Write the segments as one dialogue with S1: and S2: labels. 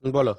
S1: বলো।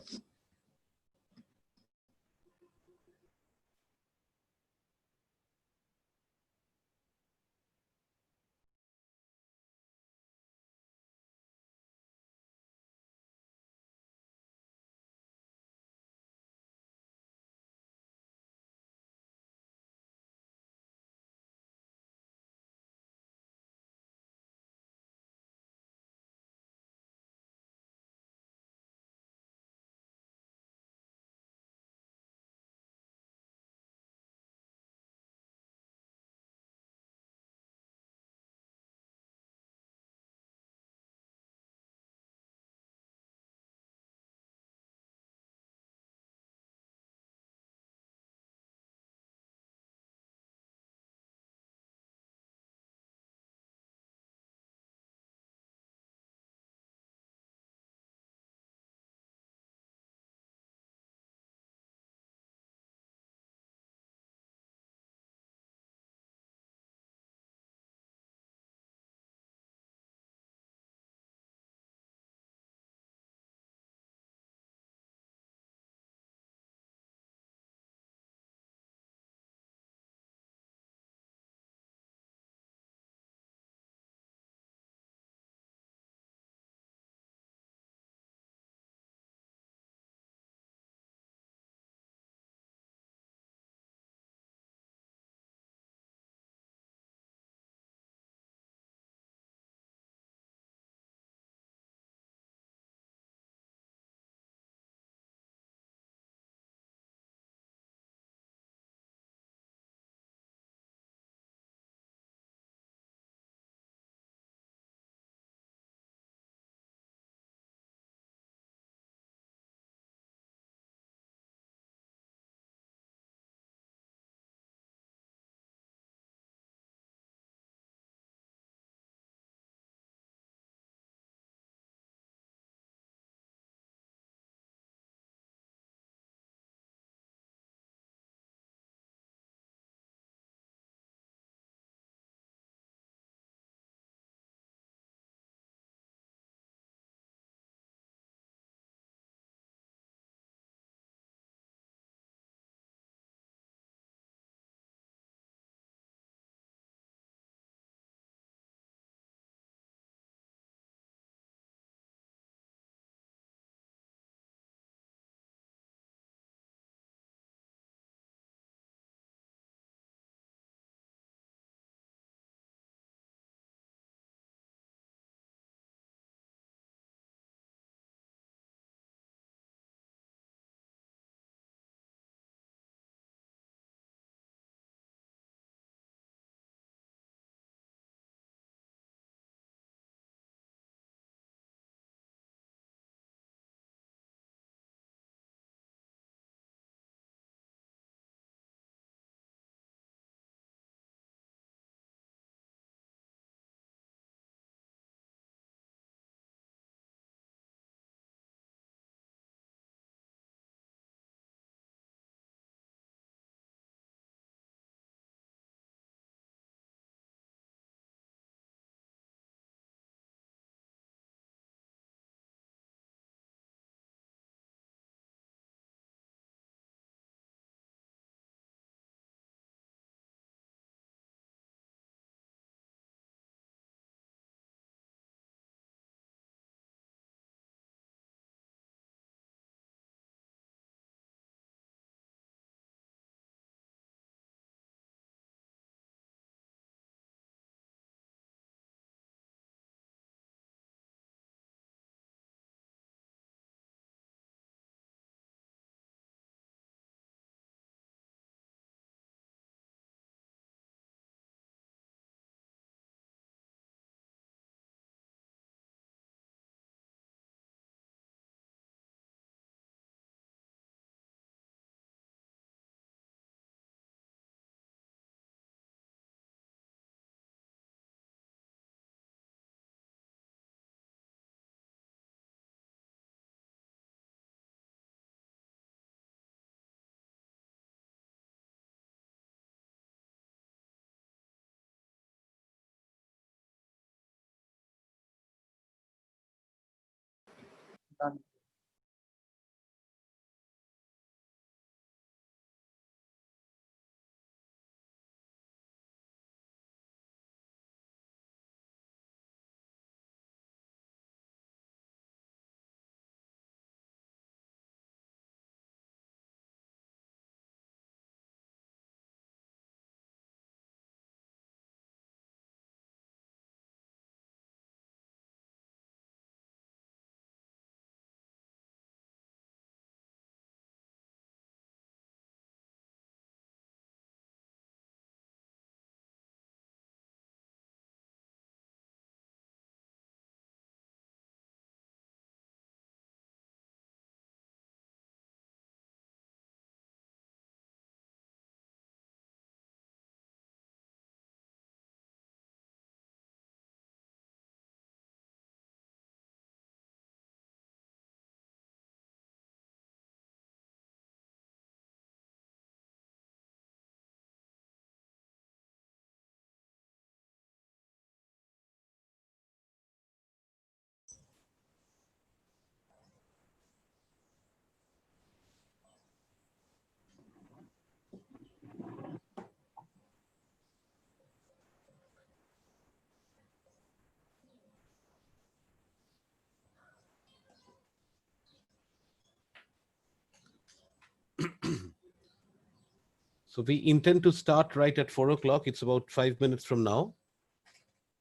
S1: So we intend to start right at 4 o'clock. It's about 5 minutes from now.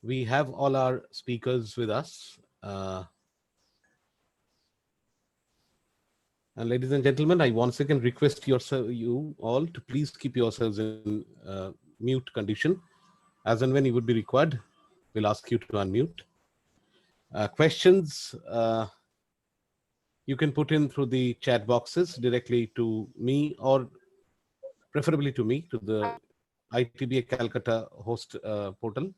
S1: We have all our speakers with us. And ladies and gentlemen, I once again request you all to please keep yourselves in mute condition. As and when you would be required, we'll ask you to unmute. Questions you can put in through the chat boxes directly to me, or preferably to me, to the ITBA Calcutta host portal.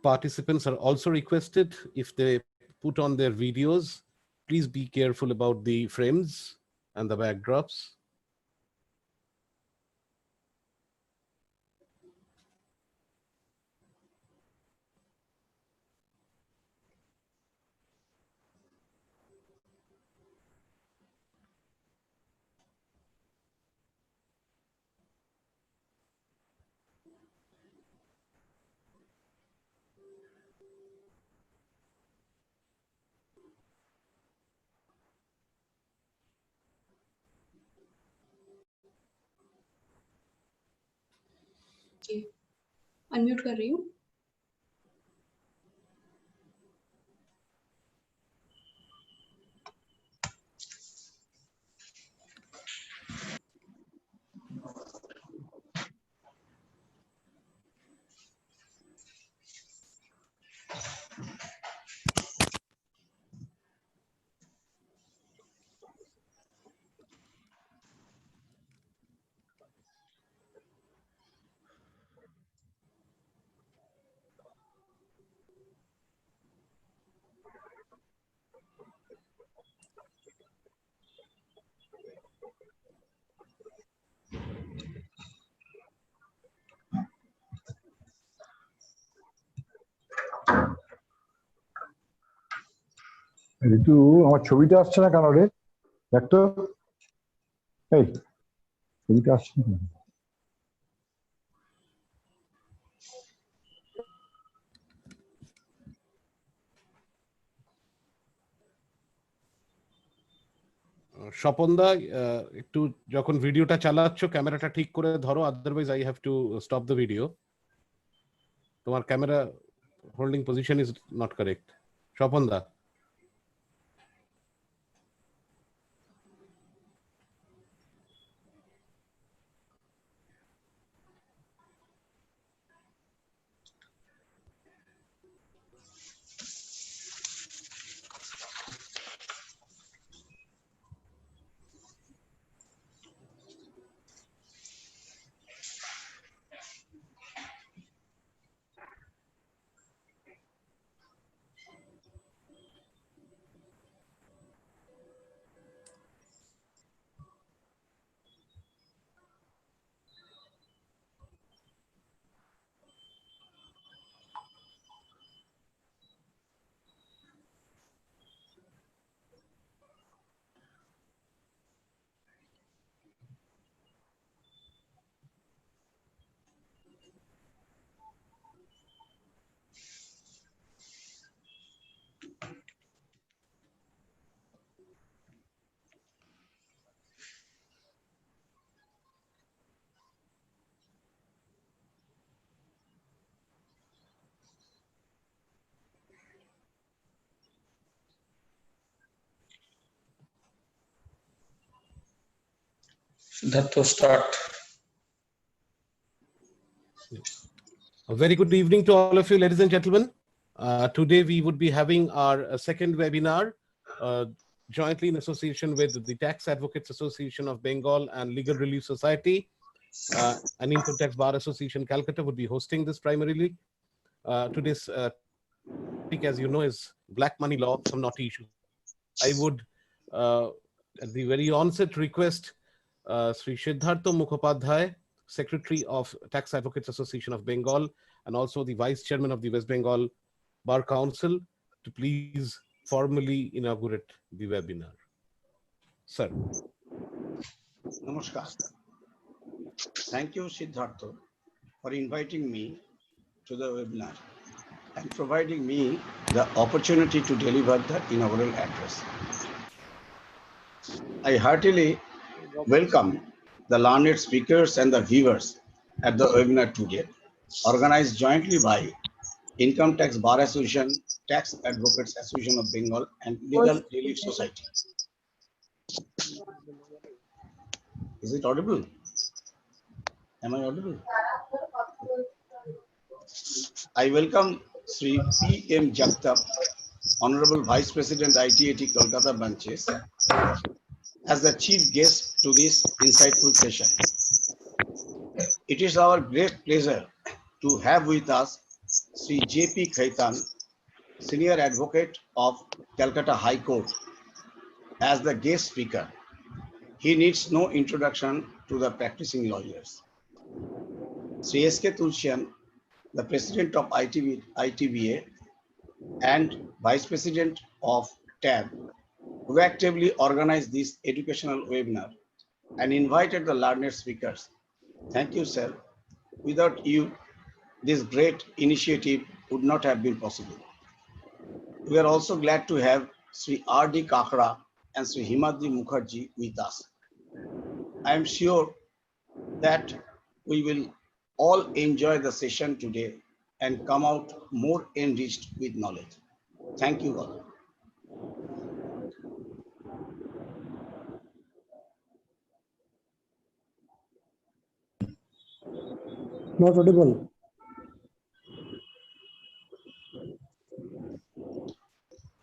S1: Participants are also requested, if they put on their videos, please be careful about the frames and the backdrops.
S2: Unmute कर रही हूँ.
S3: ঋতু আমার ছবিটা আসছে না কেন রে? দেখ তো, এই ছবিটা আসছে না।
S1: স্বপনদা, একটু যখন ভিডিওটা চালাচ্ছ ক্যামেরাটা ঠিক করে ধরো, otherwise I have to stop the video. তোমার camera holding position is not correct, স্বপনদা।
S4: Siddhartha, start.
S1: A very good evening to all of you, ladies and gentlemen. Today we would be having our second webinar jointly in association with the Tax Advocates Association of Bengal and Legal Relief Society. And Income Tax Bar Association Calcutta would be hosting this primarily. Today's topic, as you know, is black money law, some knotty issues. I would, at the very onset, request Sri Siddhartha Mukhopadhyay, Secretary of Tax Advocates Association of Bengal, and also the Vice Chairman of the West Bengal Bar Council, to please formally inaugurate the webinar. Sir.
S5: Namaskar. Thank you, Siddhartha, for inviting me to the webinar and providing me the opportunity to deliver the inaugural address. I heartily welcome the learned speakers and the viewers at the webinar today, organized jointly by Income Tax Bar Association, Tax Advocates Association of Bengal, and Legal Relief Society. Is it audible? Am I audible? I welcome Sri P.M. Jagtap, Honorable Vice President ITAT Kolkata branches, as the chief guest to this insightful session. It is our great pleasure to have with us Sri J.P. Khaitan, Senior Advocate of Calcutta High Court, as the guest speaker. He needs no introduction to the practicing lawyers. Sri S.K. Tulsian, the President of ITBA and Vice President of TAB, who actively organized this educational webinar and invited the learned speakers. Thank you, sir. Without you, this great initiative would not have been possible. We are also glad to have Sri R.D. Kakra and Sri Himadri Mukherjee with us. I am sure that we will all enjoy the session today and come out more enriched with knowledge. Thank you all.
S6: Not audible.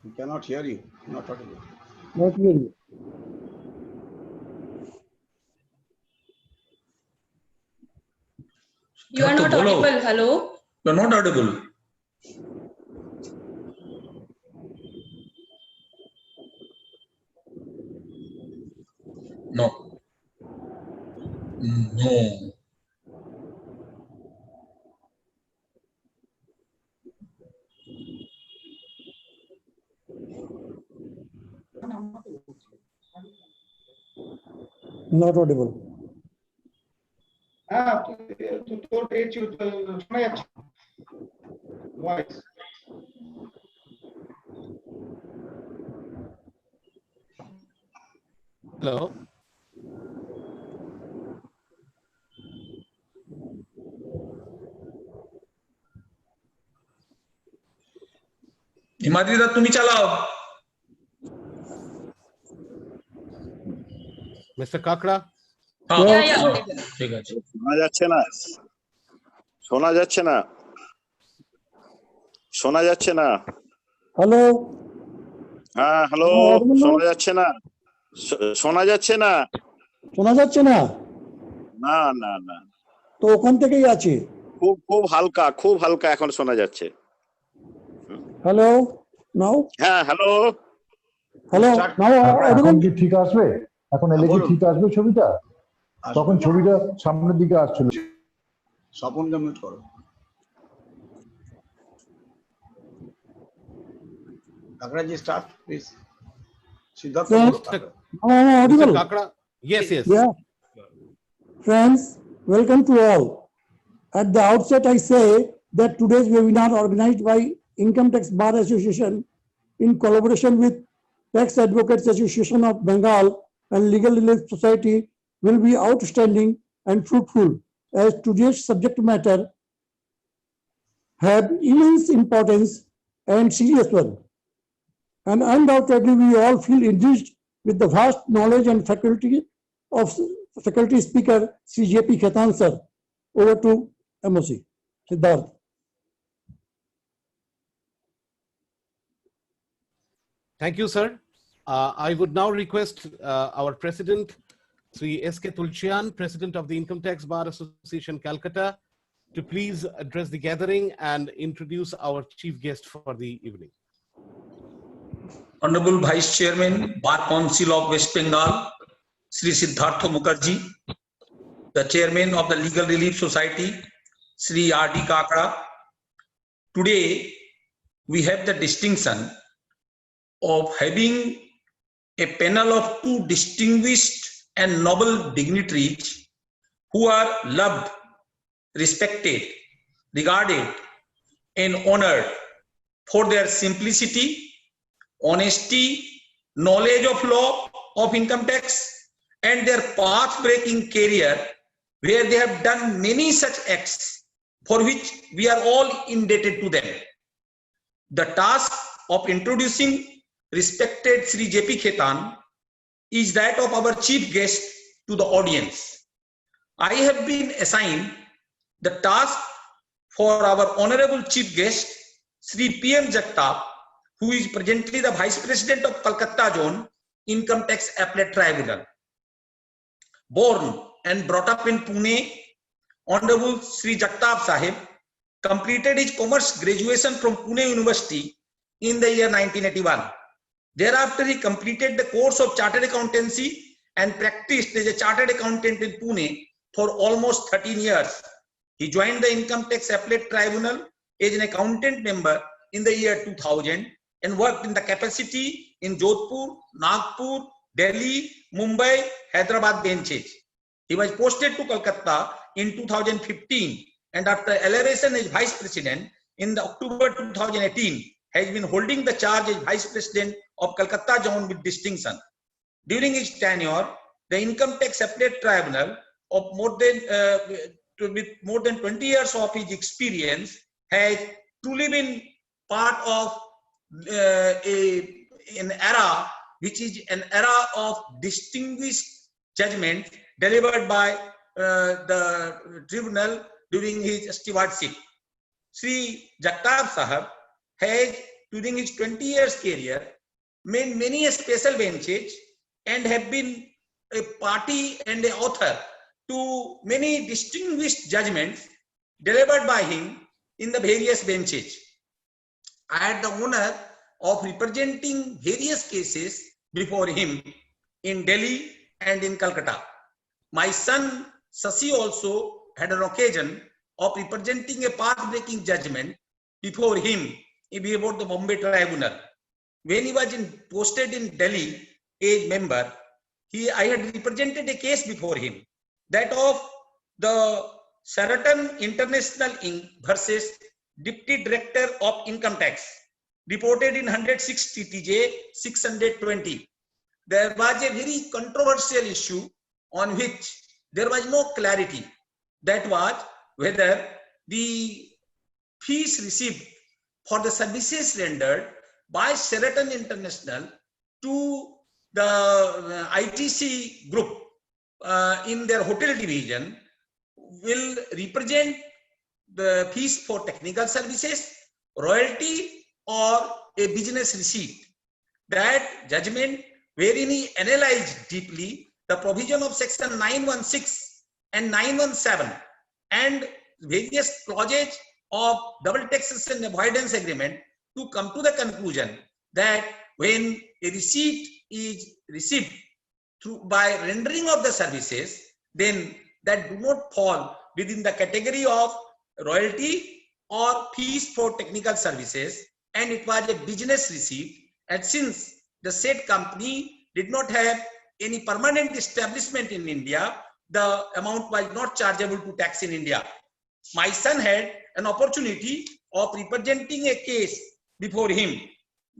S5: We cannot hear you. Not audible.
S6: Not really.
S2: You are not
S4: Siddhartha, bolo.
S2: audible. Hello.
S4: You are not audible. No. No.
S6: Not audible.
S1: Hello.
S4: Himadri দা তুমি চালাও।
S1: Mr. Kakra.
S2: Yeah, audible.
S4: ঠিক আছে।
S7: শোনা যাচ্ছে না, শোনা যাচ্ছে না, শোনা যাচ্ছে না।
S6: Hello.
S7: হ্যাঁ, হ্যালো, শোনা যাচ্ছে না, শোনা যাচ্ছে না।
S6: শোনা যাচ্ছে না?
S7: না না না,
S6: তো ওখান থেকেই আছে।
S7: খুব খুব হালকা, খুব হালকা এখন শোনা যাচ্ছে।
S6: Hello. Now.
S7: হ্যাঁ, হ্যালো।
S6: Hello. Now
S3: এখন
S6: audible.
S3: কি ঠিক আসবে? এখন এলে কি ঠিক আসবে ছবিটা? তখন ছবিটা সামনের দিকে আসছিল।
S5: স্বপনকে মিউট করো। Kakraji, start, please. Siddhartha,
S6: Yes.
S5: bolo, Kakra.
S6: Now am I
S1: Mr.
S6: audible?
S1: Kakra. Yes, yes.
S6: Yeah. Friends, welcome to all. At the outset, I say that today's webinar organized by Income Tax Bar Association in collaboration with Tax Advocates Association of Bengal and Legal Relief Society will be outstanding and fruitful, as today's subject matter have immense importance and serious one. And undoubtedly, we all feel enriched with the vast knowledge and faculty of faculty speaker, Sri J.P. Khaitan sir. Over to MOC. Siddharth.
S1: Thank you, sir. I would now request our president, Sri S.K. Tulsian, President of the Income Tax Bar Association, Calcutta, to please address the gathering and introduce our chief guest for the evening.
S4: Honorable Vice Chairman, Bar Council of West Bengal, Sri Siddhartha Mukherjee, the Chairman of the Legal Relief Society, Sri R.D. Kakra. Today, we have the distinction of having a panel of two distinguished and noble dignitaries who are loved, respected, regarded, and honored for their simplicity, honesty, knowledge of law of income tax, and their path-breaking career, where they have done many such acts for which we are all indebted to them. The task of introducing respected Sri J.P. Khaitan is that of our chief guest to the audience. I have been assigned the task for our honorable chief guest, Sri P.M. Jagtap, who is presently the Vice President of Calcutta Zone Income Tax Appellate Tribunal. Born and brought up in Pune, Honorable Sri Jagtap Sahib completed his commerce graduation from Pune University in the year 1981. Thereafter, he completed the course of Chartered Accountancy and practiced as a Chartered Accountant in Pune for almost 13 years. He joined the Income Tax Appellate Tribunal as an accountant member in the year 2000 and worked in the capacity in Jodhpur, Nagpur, Delhi, Mumbai, Hyderabad benches. He was posted to Calcutta in 2015 and after elevation as Vice President in the October 2018 has been holding the charge as Vice President of Calcutta Zone with distinction. During his tenure, the Income Tax Appellate Tribunal of with more than 20 years of his experience has truly been part of an era which is an era of distinguished judgment delivered by the tribunal during his stewardship. Sri Jagtap Sahab has, during his 20 years career, made many special benches and have been a party and an author to many distinguished judgments delivered by him in the various benches. I had the honor of representing various cases before him in Delhi and in Calcutta. My son Sasi also had an occasion of representing a path-breaking judgment before him before the Bombay Tribunal. When he was posted in Delhi as member, I had represented a case before him, that of the Sheraton International Inc. versus Deputy Director of Income Tax, reported in 106 TTJ 620. There was a very controversial issue on which there was no clarity. That was whether the fees received for the services rendered by Sheraton International to the ITC group in their hotel division will represent the fees for technical services, royalty, or a business receipt. That judgment, wherein he analyzed deeply the provision of section 916 and 917 and various clauses of double taxation avoidance agreement, to come to the conclusion that when a receipt is received by rendering of the services, then that do not fall within the category of royalty or fees for technical services, and it was a business receipt. And since the said company did not have any permanent establishment in India, the amount was not chargeable to tax in India. My son had an opportunity of representing a case before him,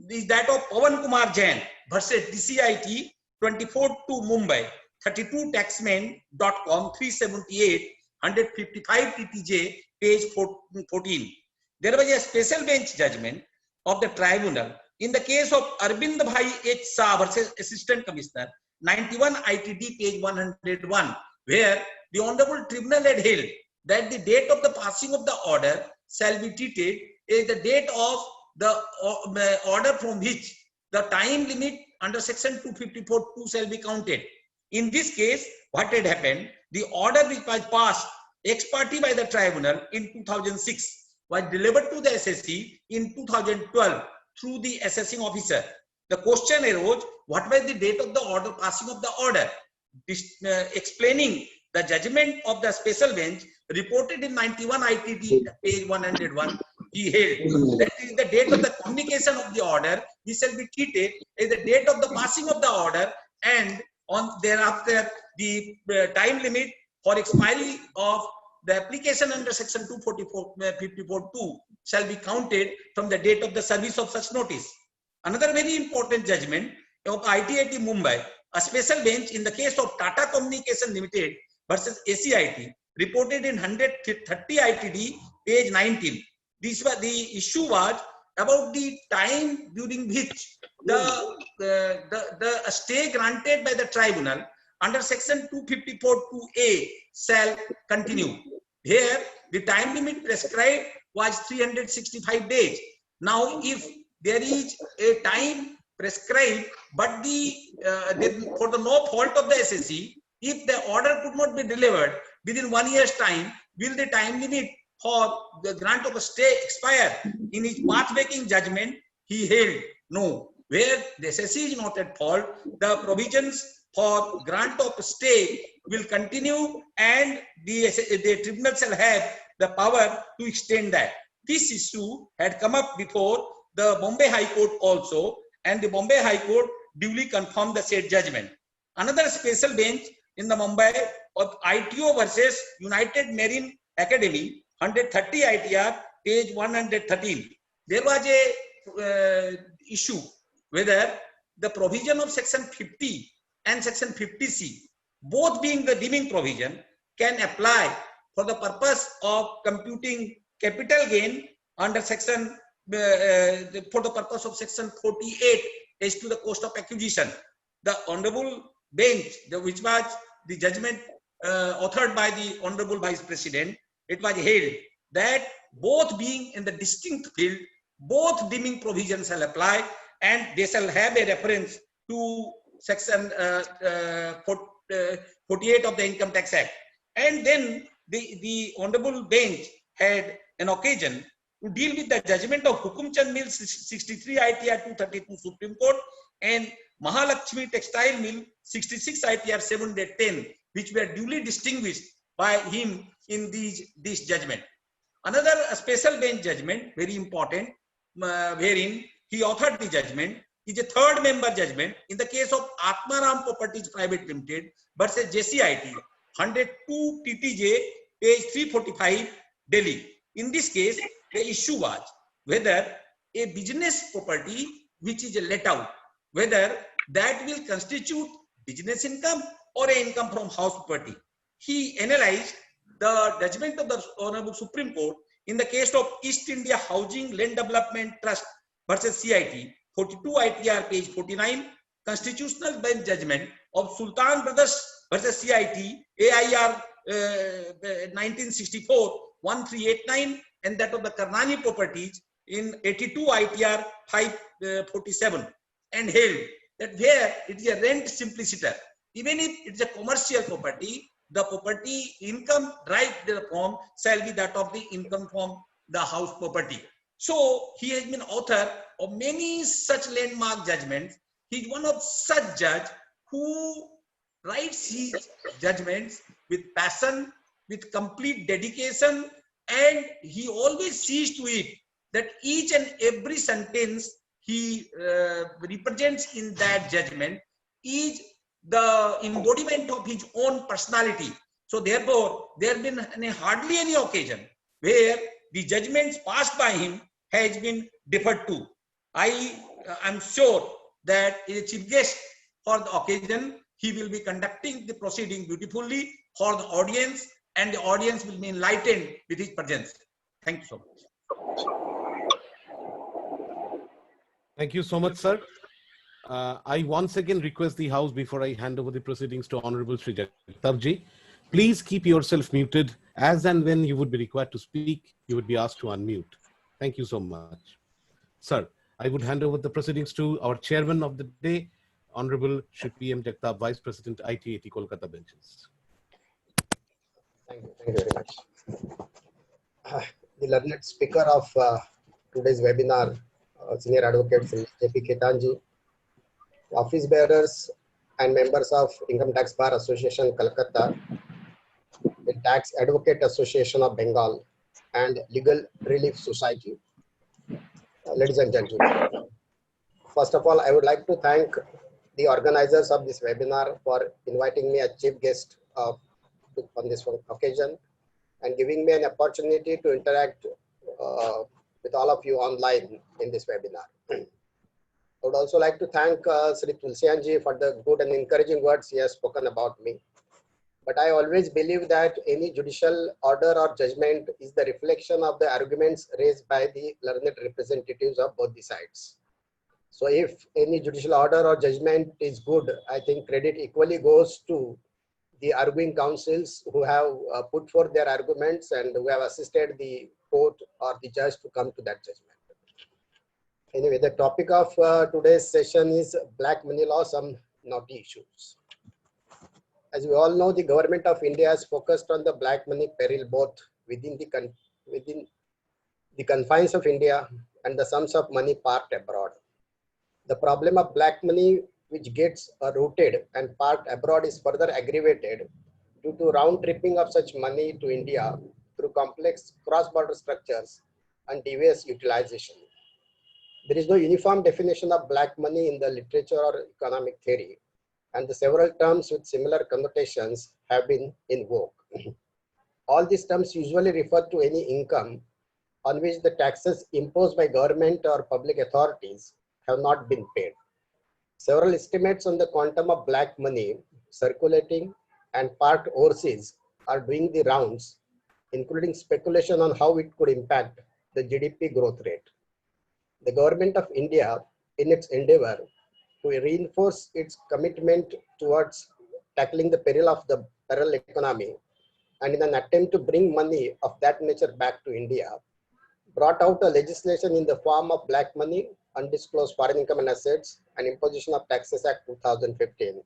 S4: is that of Pawan Kumar Jain versus DCIT 24 to Mumbai, 32 taxman.com 378 155 TTJ page 14. There was a special bench judgment of the tribunal in the case of Arvind Bhai H. Shah versus Assistant Commissioner 91 ITD page 101, where the Honorable Tribunal had held that the date of the passing of the order shall be treated as the date of the order from which the time limit under section 254(2) shall be counted. In this case, what had happened, the order which was passed ex parte by the tribunal in 2006 was delivered to the SSC in 2012 through the assessing officer. The question arose, what was the date of the order, passing of the order? Explaining the judgment of the special bench reported in 91 ITT page 101, he held that is the date of the communication of the order, which shall be treated as the date of the passing of the order, and on thereafter the time limit for expiry of the application under section 254(2) shall be counted from the date of the service of such notice. Another very important judgment of ITIT Mumbai, a special bench in the case of Tata Communication Limited versus ACIT, reported in 130 ITD page 19. This was the issue was about the time during which the stay granted by the tribunal under section 254(2)(a shall continue. Here, the time limit prescribed was 365 days. Now, if there is a time prescribed, but for the no fault of the SSC, if the order could not be delivered within 1 year's time, will the time limit for the grant of a stay expire? In his path-making judgment, he held no. Where the SSC is not at fault, the provisions for grant of stay will continue, and the tribunal shall have the power to extend that. This issue had come up before the Bombay High Court also, and the Bombay High Court duly confirmed the said judgment. Another special bench in the Mumbai of ITO versus United Marine Academy, 130 ITR, page 113. There was a issue whether the provision of section 50 and section 50C, both being the deeming provision, can apply for the purpose of computing capital gain under section for the purpose of section 48 as to the cost of acquisition. The honorable bench, which was the judgment authored by the honorable vice president, it was held that both being in the distinct field, both deeming provisions shall apply, and they shall have a reference to section 48 of the Income Tax Act. And then the honorable bench had an occasion to deal with the judgment of Hukumchand Mill 63 ITR 232 Supreme Court and Mahalakshmi Textile Mill 66 ITR 710, which were duly distinguished by him in this judgment. Another special bench judgment, very important, wherein he authored the judgment, is a third member judgment in the case of Atmaram Properties Private Limited versus JCIT, 102 TTJ, page 345, Delhi. In this case, the issue was whether a business property which is let out, whether that will constitute business income or an income from house property. He analyzed the judgment of the Honorable Supreme Court in the case of East India Housing Land Development Trust versus CIT, 42 ITR, page 49, constitutional bench judgment of Sultan Brothers versus CIT, AIR 1964, 1389, and that of the Karnani Properties in 82 ITR 547, and held that where it is a rent simpliciter, even if it is a commercial property, the property income derived from shall be that of the income from the house property. So he has been author of many such landmark judgments. He is one of such judge who writes his judgments with passion, with complete dedication, and he always sees to it that each and every sentence he represents in that judgment is the embodiment of his own personality. So therefore, there has been hardly any occasion where the judgments passed by him has been deferred to. I am sure that as a chief guest for the occasion, he will be conducting the proceeding beautifully for the audience, and the audience will be enlightened with his presence. Thank you so much.
S1: Thank you so much, sir. I once again request the House, before I hand over the proceedings to Honorable Sri Jagtap Ji, Please keep yourself muted. As and when you would be required to speak, you would be asked to unmute. Thank you so much. Sir, I would hand over the proceedings to our chairman of the day, Honorable Shri P.M. Jagtap, Vice President, ITAT Kolkata Benches.
S8: Thank you very much. The learned speaker of today's webinar, Senior Advocate Sri J.P. Ketanji, office bearers and members of Income Tax Bar Association, Calcutta, the Tax Advocate Association of Bengal, and Legal Relief Society. Ladies and gentlemen, first of all, I would like to thank the organizers of this webinar for inviting me as chief guest on this occasion and giving me an opportunity to interact with all of you online in this webinar. I would also like to thank Sri Tulsianji for the good and encouraging words he has spoken about me. But I always believe that any judicial order or judgment is the reflection of the arguments raised by the learned representatives of both the sides. So if any judicial order or judgment is good, I think credit equally goes to the arguing counsels who have put forth their arguments and who have assisted the court or the judge to come to that judgment. Anyway, the topic of today's session is black money law, some knotty issues. As we all know, the government of India has focused on the black money peril both within the confines of India and the sums of money parked abroad. The problem of black money which gets rooted and parked abroad is further aggravated due to round tripping of such money to India through complex cross-border structures and devious utilization. There is no uniform definition of black money in the literature or economic theory, and the several terms with similar connotations have been in vogue. All these terms usually refer to any income on which the taxes imposed by government or public authorities have not been paid. Several estimates on the quantum of black money circulating and parked overseas are doing the rounds, including speculation on how it could impact the GDP growth rate. The government of India, in its endeavor to reinforce its commitment towards tackling the peril of the parallel economy, and in an attempt to bring money of that nature back to India, brought out a legislation in the form of Black Money, Undisclosed Foreign Income and Assets, and Imposition of Taxes Act 2015,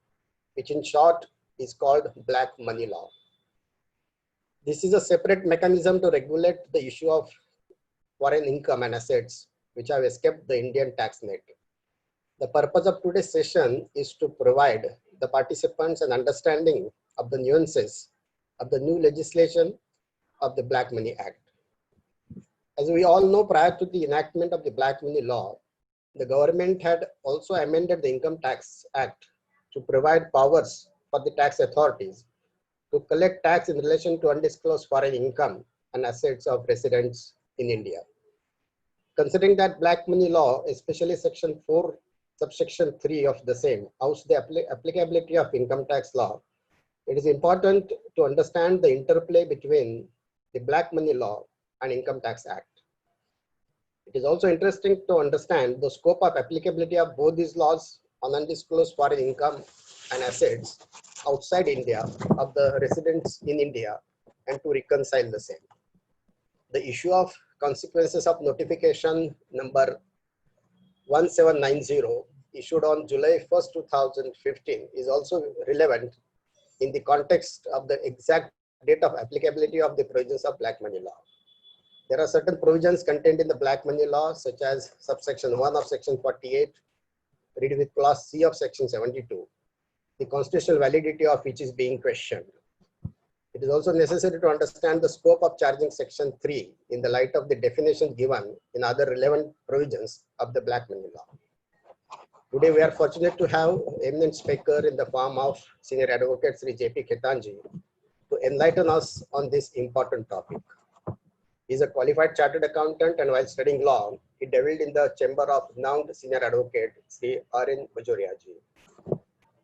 S8: which in short is called Black Money Law. This is a separate mechanism to regulate the issue of foreign income and assets which have escaped the Indian tax net. The purpose of today's session is to provide the participants an understanding of the nuances of the new legislation of the Black Money Act. As we all know, prior to the enactment of the Black Money Law, the government had also amended the Income Tax Act to provide powers for the tax authorities to collect tax in relation to undisclosed foreign income and assets of residents in India. Considering that Black Money Law, especially Section 4, subsection 3 of the same, outs the applicability of income tax law, it is important to understand the interplay between the Black Money Law and Income Tax Act. It is also interesting to understand the scope of applicability of both these laws on undisclosed foreign income and assets outside India of the residents in India and to reconcile the same. The issue of consequences of notification number 1790 issued on July 1st, 2015 is also relevant in the context of the exact date of applicability of the provisions of Black Money Law. There are certain provisions contained in the Black Money Law, such as subsection 1 of section 48, read with clause C of section 72, the constitutional validity of which is being questioned. It is also necessary to understand the scope of charging section 3 in the light of the definition given in other relevant provisions of the Black Money Law. Today, we are fortunate to have eminent speaker in the form of Senior Advocate Sri J.P. Ketanji to enlighten us on this important topic. He is a qualified chartered accountant, and while studying law, he delved in the chamber of renowned Senior Advocate Sri R.N. Bajoria-ji.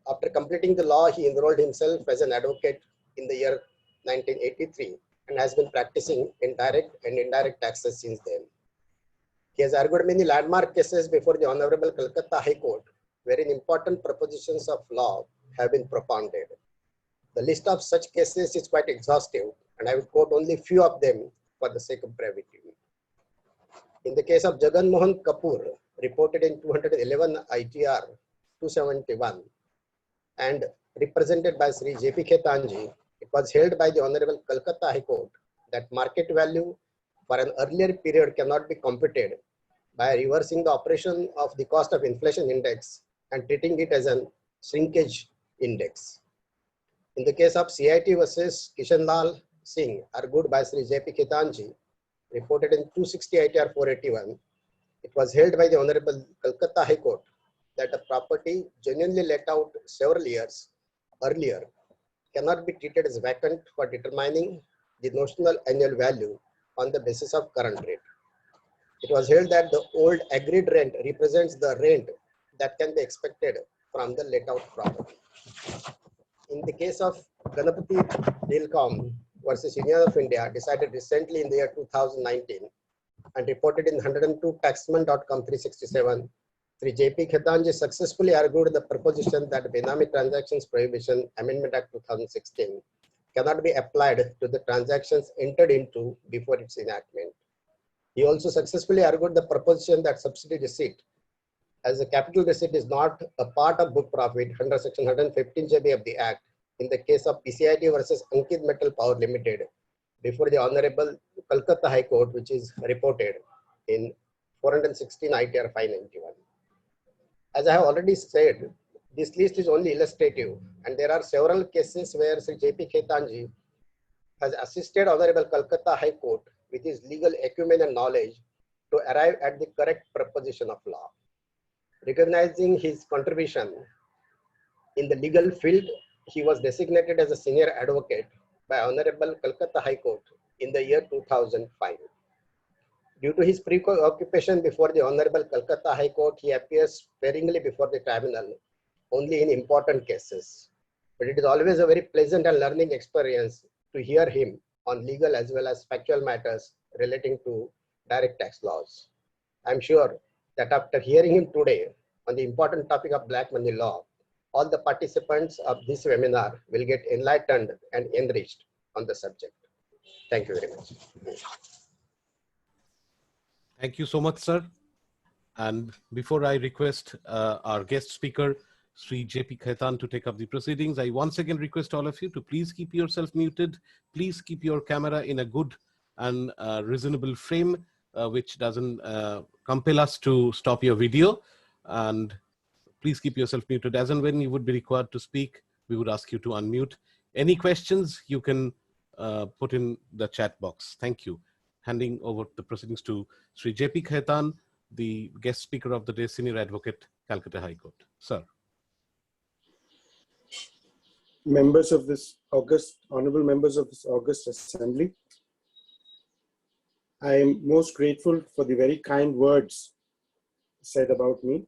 S8: After completing the law, he enrolled himself as an advocate in the year 1983 and has been practicing in direct and indirect taxes since then. He has argued many landmark cases before the Honorable Calcutta High Court, wherein important propositions of law have been propounded. The list of such cases is quite exhaustive, and I will quote only few of them for the sake of brevity. In the case of Jagan Mohan Kapoor, reported in 211 ITR 271 and represented by Sri J.P. Khetanji, it was held by the Honorable Calcutta High Court that market value for an earlier period cannot be computed by reversing the operation of the cost of inflation index and treating it as a shrinkage index. In the case of CIT versus Kishan Lal Singh, argued by Sri J.P. Khetanji, reported in 260 ITR 481, it was held by the Honorable Calcutta High Court that a property genuinely let out several years earlier cannot be treated as vacant for determining the notional annual value on the basis of current rate. It was held that the old agreed rent represents the rent that can be expected from the let out property. In the case of Ganapati Dilcom versus Union of India, decided recently in the year 2019 and reported in 102 Taxman.com 367, Sri J.P. Khetanji successfully argued the proposition that Benami Transactions Prohibition Amendment Act 2016 cannot be applied to the transactions entered into before its enactment. He also successfully argued the proposition that subsidy receipt as a capital receipt is not a part of book profit under section 115 JB of the Act in the case of PCIT versus Ankit Metal Power Limited before the Honorable Calcutta High Court, which is reported in 416 ITR 591. As I have already said, this list is only illustrative, and there are several cases where Sri J.P. Khetanji has assisted Honorable Calcutta High Court with his legal acumen and knowledge to arrive at the correct proposition of law. Recognizing his contribution in the legal field, he was designated as a senior advocate by Honorable Calcutta High Court in the year 2005. Due to his preoccupation before the Honorable Calcutta High Court, he appears sparingly before the tribunal only in important cases. But it is always a very pleasant and learning experience to hear him on legal as well as factual matters relating to direct tax laws. I'm sure that after hearing him today on the important topic of black money law, all the participants of this webinar will get enlightened and enriched on the subject. Thank you very much.
S1: Thank you so much, sir. And before I request our guest speaker, Sri J.P. Khetan, to take up the proceedings, I once again request all of you to please keep yourself muted. Please keep your camera in a good and reasonable frame, which doesn't compel us to stop your video. And please keep yourself muted. As and when you would be required to speak, we would ask you to unmute. Any questions you can put in the chat box. Thank you. Handing over the proceedings to Sri J.P. Khetan, the guest speaker of the day, Senior Advocate, Calcutta High Court. Sir.
S9: Members of this honorable members of this August Assembly, I am most grateful for the very kind words said about me.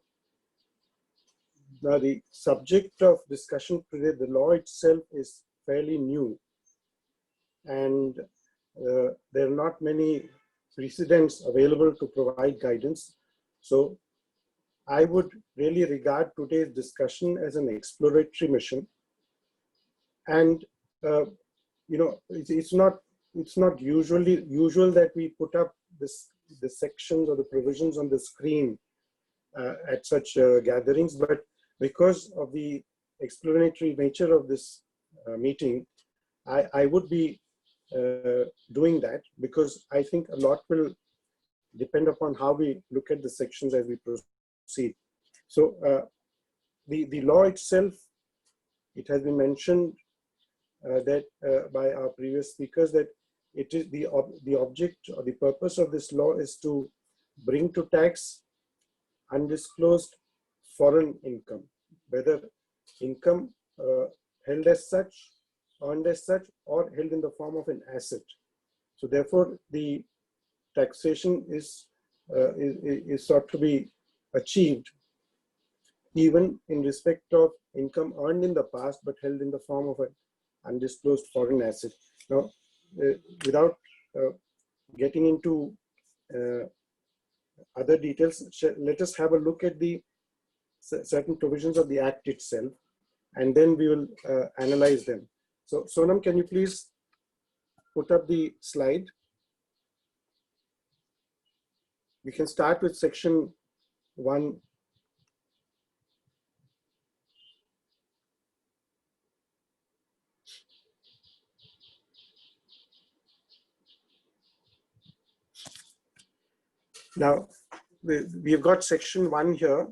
S9: Now, the subject of discussion today, the law itself, is fairly new, and there are not many precedents available to provide guidance. So I would really regard today's discussion as an exploratory mission. And you know, it's not usual that we put up the sections or the provisions on the screen at such gatherings, but because of the explanatory nature of this meeting, I would be doing that, because I think a lot will depend upon how we look at the sections as we proceed. So the law itself, it has been mentioned that by our previous speakers, that it is the object or the purpose of this law is to bring to tax undisclosed foreign income, whether income held as such, earned as such, or held in the form of an asset. So therefore, the taxation is sought to be achieved even in respect of income earned in the past but held in the form of an undisclosed foreign asset. Now, without getting into other details, let us have a look at the certain provisions of the Act itself, and then we will analyze them. So Sonam, can you please put up the slide? We can start with section 1. Now, we've got section 1 here,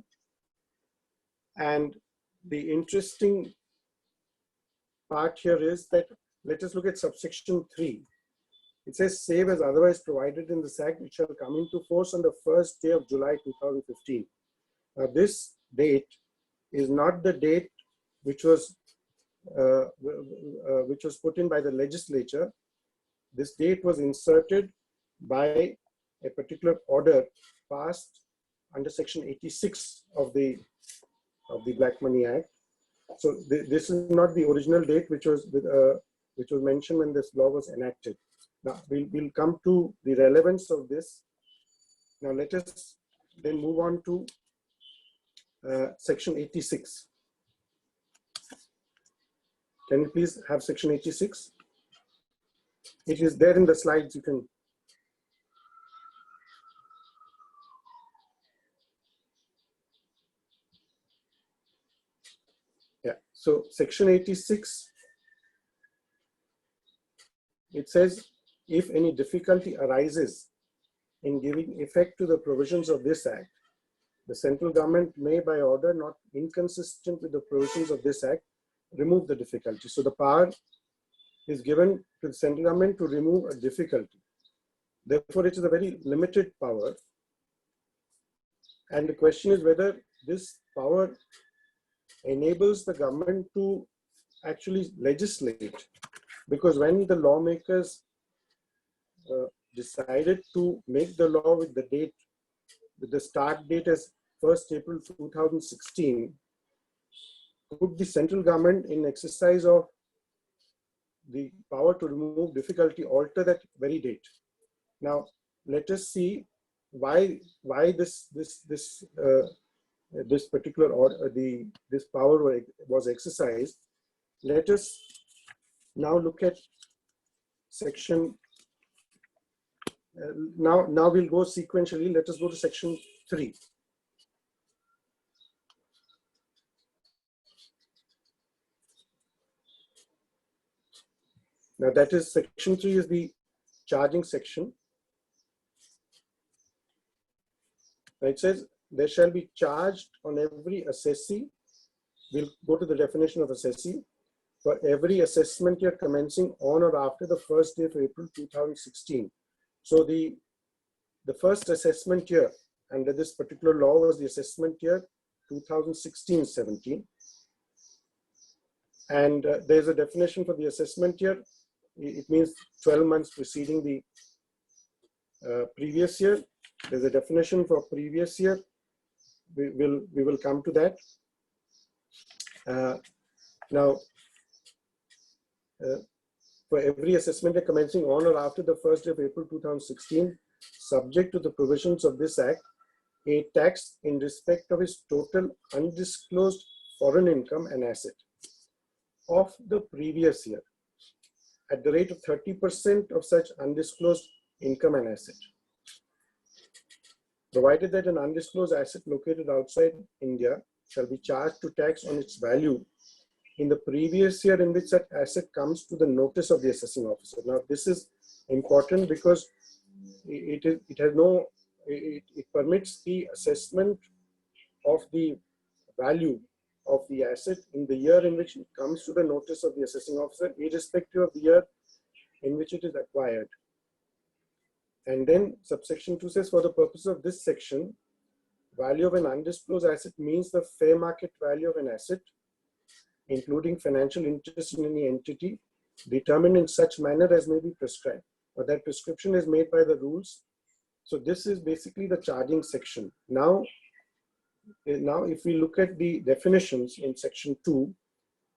S9: and the interesting part here is that, let us look at subsection 3. It says, save as otherwise provided in this act, which shall come into force on the first day of July 2015. Now, this date is not the date which was put in by the legislature. This date was inserted by a particular order passed under section 86 of the Black Money Act. So this is not the original date which was mentioned when this law was enacted. Now we'll come to the relevance of this. Now let us then move on to section 86. Can you please have section 86? It is there in the slides. You can. Yeah, so section 86, it says, if any difficulty arises in giving effect to the provisions of this act, the central government may, by order not inconsistent with the provisions of this act, remove the difficulty. So the power is given to the central government to remove a difficulty. Therefore, it is a very limited power. And the question is whether this power enables the government to actually legislate, because when the lawmakers decided to make the law with the date, with the start date as 1st April 2016, could the central government, in exercise of the power to remove difficulty, alter that very date? Now let us see why this particular order, this power was exercised. Let us now look at section. Now we'll go sequentially. Let us go to section 3. Now that is section 3 is the charging section. It says there shall be charged on every assessee. We'll go to the definition of assessee. For every assessment year commencing on or after the 1st day of April 2016. So the first assessment year under this particular law was the assessment year 2016-17. And there's a definition for the assessment year. It means 12 months preceding the previous year. There's a definition for previous year. We will come to that. Now, for every assessment year commencing on or after the 1st day of April 2016, subject to the provisions of this act, a tax in respect of his total undisclosed foreign income and asset of the previous year at the rate of 30% of such undisclosed income and asset, provided that an undisclosed asset located outside India shall be charged to tax on its value in the previous year in which that asset comes to the notice of the assessing officer. Now, this is important because it permits the assessment of the value of the asset in the year in which it comes to the notice of the assessing officer, irrespective of the year in which it is acquired. And then subsection 2 says, for the purpose of this section, value of an undisclosed asset means the fair market value of an asset, including financial interest in any entity, determined in such manner as may be prescribed. But that prescription is made by the rules. So this is basically the charging section. Now if we look at the definitions in section 2,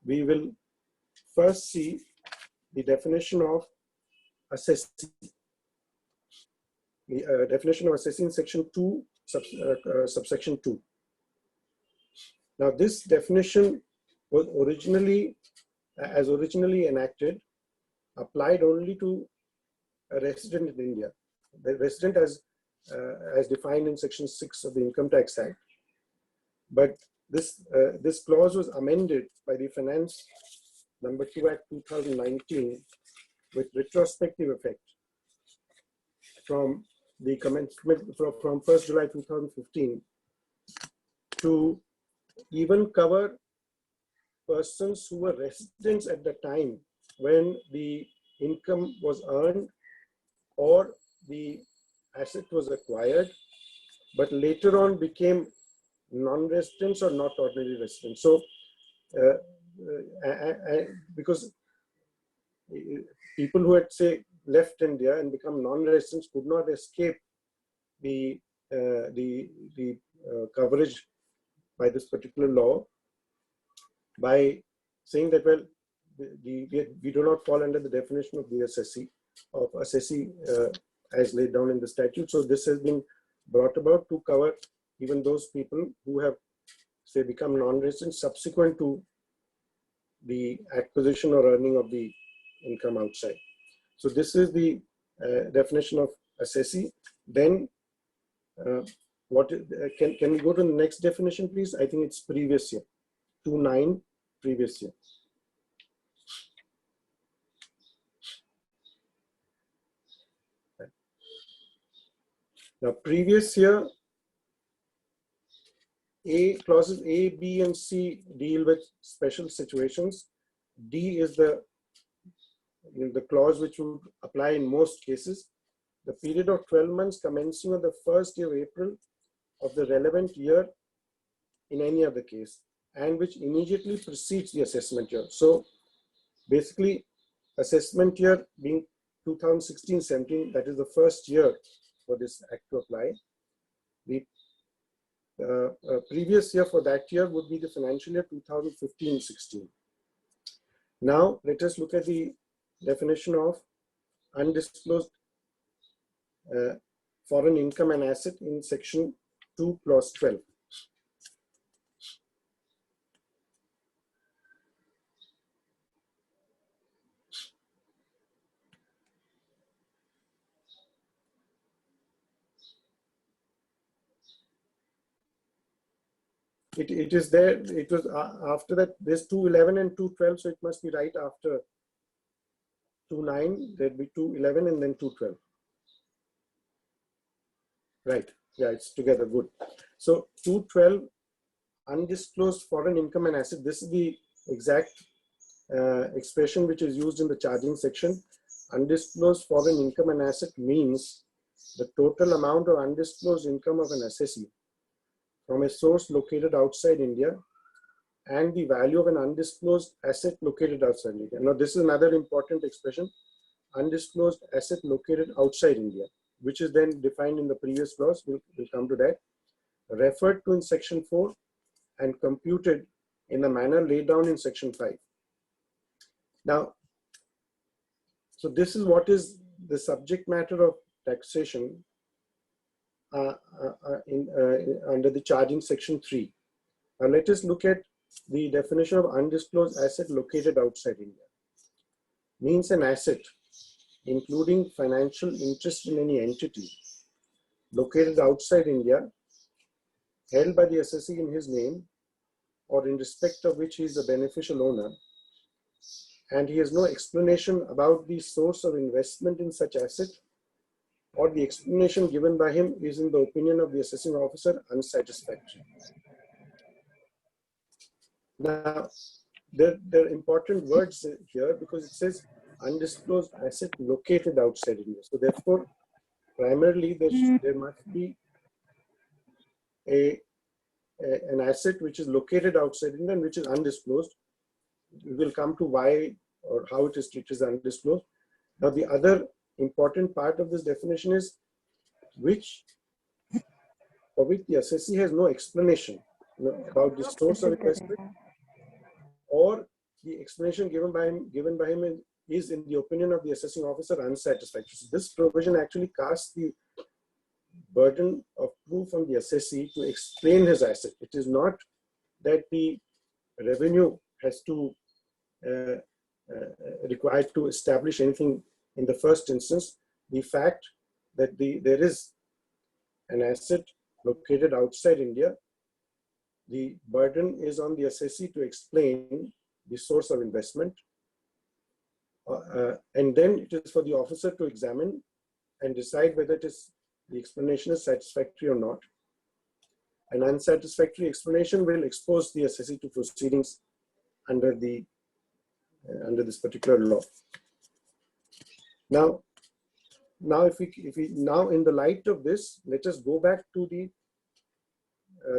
S9: we will first see the definition of assessee. The definition of assessee in section 2, subsection 2. Now this definition was originally as originally enacted, applied only to a resident in India. The resident as defined in Section 6 of the Income Tax Act. But this clause was amended by the Finance Number 2 Act 2019 with retrospective effect from the commencement from 1st July 2015 to even cover persons who were residents at the time when the income was earned or the asset was acquired, but later on became non-residents or not ordinary residents. So, because people who had, say, left India and become non-residents could not escape the coverage by this particular law by saying that, well, we do not fall under the definition of the assessee, as laid down in the statute. So this has been brought about to cover even those people who have, say, become non-residents subsequent to the acquisition or earning of the income outside. So this is the definition of assessee. Then can we go to the next definition, please? I think it's previous year, 2(9), previous year. Now, previous year, clauses A, B, and C deal with special situations. D is the clause which would apply in most cases. The period of 12 months commencing on the first day of April of the relevant year in any other case, and which immediately precedes the assessment year. So basically, assessment year being 2016-17, that is the first year for this act to apply. The previous year for that year would be the financial year 2015-16. Now, let us look at the definition of undisclosed foreign income and asset in section 2 clause 12. It is there. It was after that. There's 211 and 212, so it must be right after 2(9). There'd be 211 and then 212. Right. Yeah, it's together. Good. So 212, undisclosed foreign income and asset. This is the exact expression which is used in the charging section. Undisclosed foreign income and asset means the total amount of undisclosed income of an assessee from a source located outside India and the value of an undisclosed asset located outside India. Now, this is another important expression, undisclosed asset located outside India, which is then defined in the previous clause. We'll come to that. Referred to in section 4 and computed in the manner laid down in section 5. Now, so this is what is the subject matter of taxation under the charging section 3. Now let us look at the definition of undisclosed asset located outside India. Means an asset including financial interest in any entity located outside India, held by the assessee in his name or in respect of which he is the beneficial owner, and he has no explanation about the source of investment in such asset, or the explanation given by him is, in the opinion of the assessing officer, unsatisfactory. Now, there are important words here because it says undisclosed asset located outside India. So therefore, primarily there must be an asset which is located outside India and which is undisclosed. We will come to why or how it is treated as undisclosed. Now, the other important part of this definition is for which the assessee has no explanation about the source of investment, or the explanation given by him is, in the opinion of the assessing officer, unsatisfactory. So this provision actually casts the burden of proof on the assessee to explain his asset. It is not that the revenue has to required to establish anything in the first instance. The fact that there is an asset located outside India, the burden is on the assessee to explain the source of investment. And then it is for the officer to examine and decide whether the explanation is satisfactory or not. An unsatisfactory explanation will expose the assessee to proceedings under this particular law. Now if we now in the light of this, let us go back to the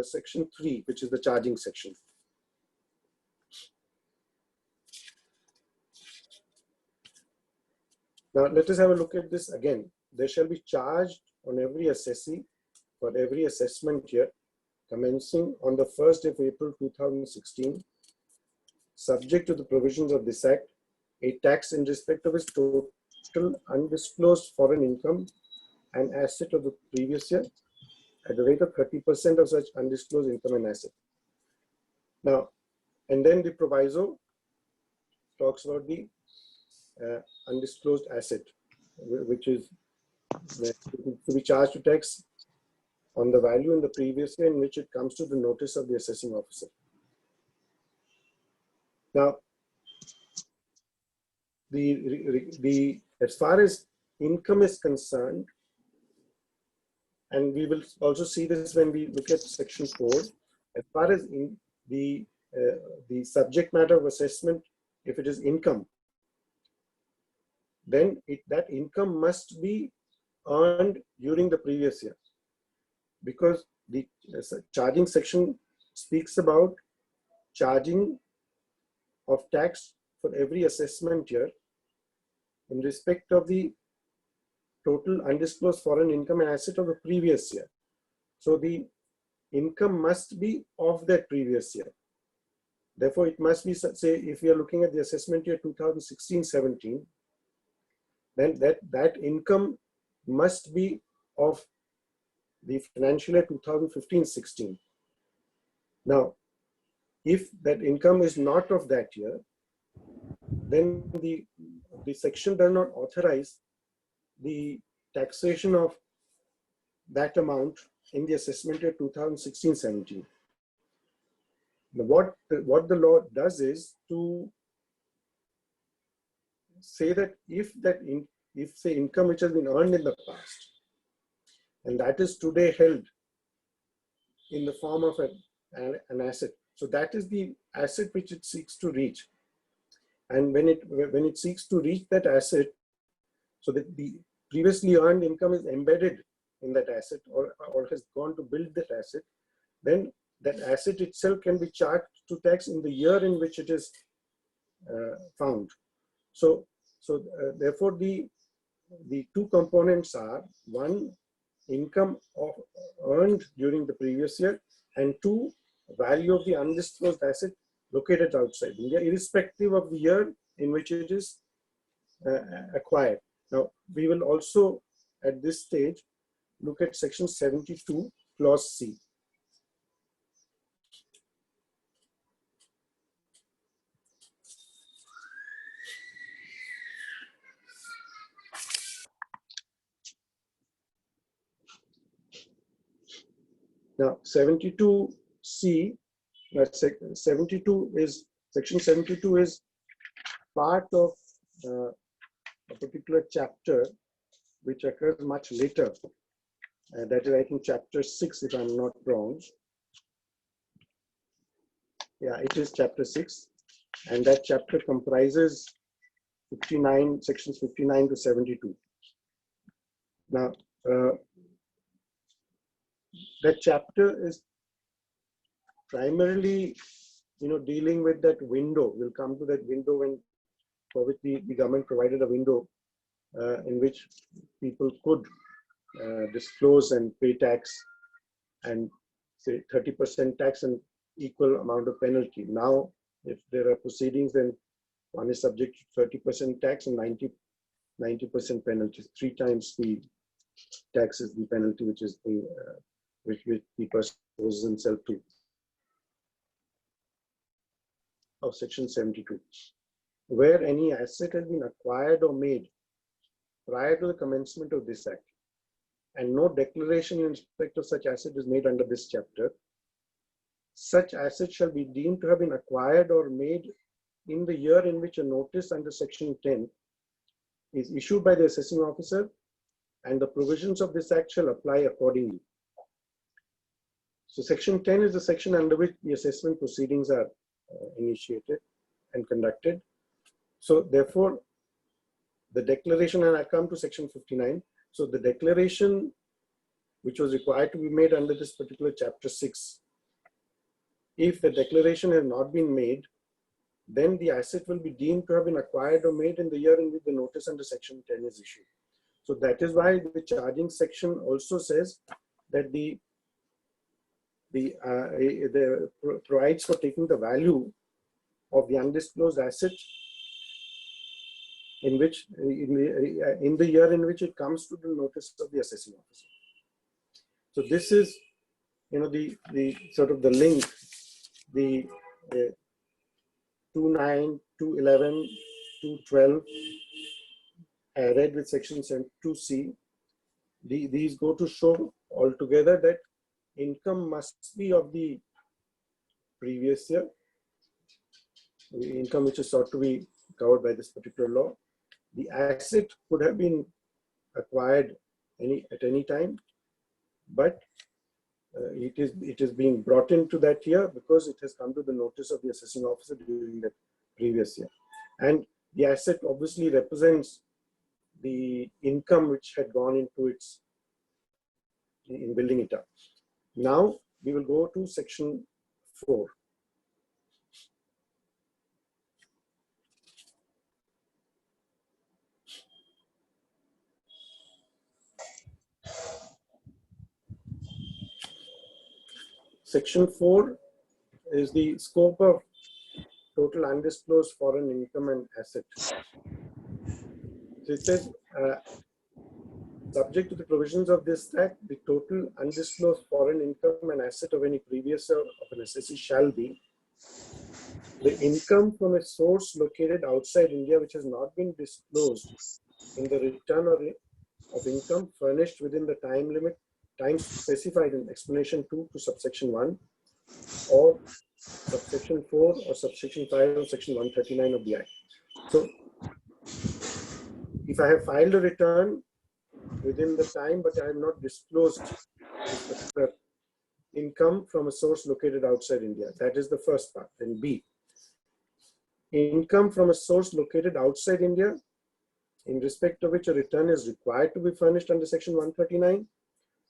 S9: section 3, which is the charging section. Now let us have a look at this again. There shall be charged on every assessee for every assessment year commencing on the 1st of April 2016, subject to the provisions of this Act, a tax in respect of its total undisclosed foreign income and asset of the previous year at the rate of 30% of such undisclosed income and asset. Now, and then the proviso talks about the undisclosed asset, which is to be charged to tax on the value in the previous year in which it comes to the notice of the assessing officer. Now, as far as income is concerned, and we will also see this when we look at section 4, as far as the subject matter of assessment, if it is income, then that income must be earned during the previous year, because the charging section speaks about charging of tax for every assessment year in respect of the total undisclosed foreign income and asset of the previous year. So the income must be of that previous year. Therefore, it must be, say, if we are looking at the assessment year 2016-17, then that income must be of the financial year 2015-16. Now, if that income is not of that year, then the section does not authorize the taxation of that amount in the assessment year 2016-17. What the law does is to say that if the income which has been earned in the past, and that is today held in the form of an asset, so that is the asset which it seeks to reach. And when it seeks to reach that asset, so that the previously earned income is embedded in that asset or has gone to build that asset, then that asset itself can be charged to tax in the year in which it is found. So therefore, the two components are: one, income earned during the previous year, and two, value of the undisclosed asset located outside India, irrespective of the year in which it is acquired. Now, we will also, at this stage, look at section 72, clause C. Now, 72C, section 72 is part of a particular chapter which occurs much later. That is, I think, chapter 6, if I'm not wrong. Yeah, it is chapter 6, and that chapter comprises sections 59 to 72. Now, that chapter is primarily, dealing with that window. We'll come to that window for which the government provided a window in which people could disclose and pay tax, and say 30% tax and equal amount of penalty. Now, if there are proceedings, then one is subject to 30% tax and 90% penalty. 3 times the tax is the penalty, which is which the person exposes himself to, of section 72. where any asset has been acquired or made prior to the commencement of this act, and no declaration in respect of such asset is made under this chapter, such asset shall be deemed to have been acquired or made in the year in which a notice under section 10 is issued by the assessing officer, and the provisions of this act shall apply accordingly. So section 10 is the section under which the assessment proceedings are initiated and conducted. So therefore, the declaration, and I come to section 59. So the declaration which was required to be made under this particular chapter 6, if the declaration has not been made, then the asset will be deemed to have been acquired or made in the year in which the notice under section 10 is issued. So that is why the charging section also says that the provides for taking the value of the undisclosed asset in which in the year in which it comes to the notice of the assessing officer. So this is, the sort of the link, the 2.9, 2.11, 2.12, read with section 2C. These go to show altogether that income must be of the previous year, the income which is sought to be covered by this particular law. The asset could have been acquired at any time, but it is being brought into that year because it has come to the notice of the assessing officer during the previous year. And the asset obviously represents the income which had gone into in building it up. Now we will go to section 4. Section 4 is the scope of total undisclosed foreign income and asset. So it says, subject to the provisions of this act, the total undisclosed foreign income and asset of any previous year of an assessee shall be the income from a source located outside India which has not been disclosed in the return of income furnished within the time specified in explanation 2 to subsection 1 or subsection 4 or subsection 5 of section 139 of the Act. So if I have filed a return within the time but I have not disclosed the income from a source located outside India, that is the first part. Then B, income from a source located outside India in respect of which a return is required to be furnished under section 139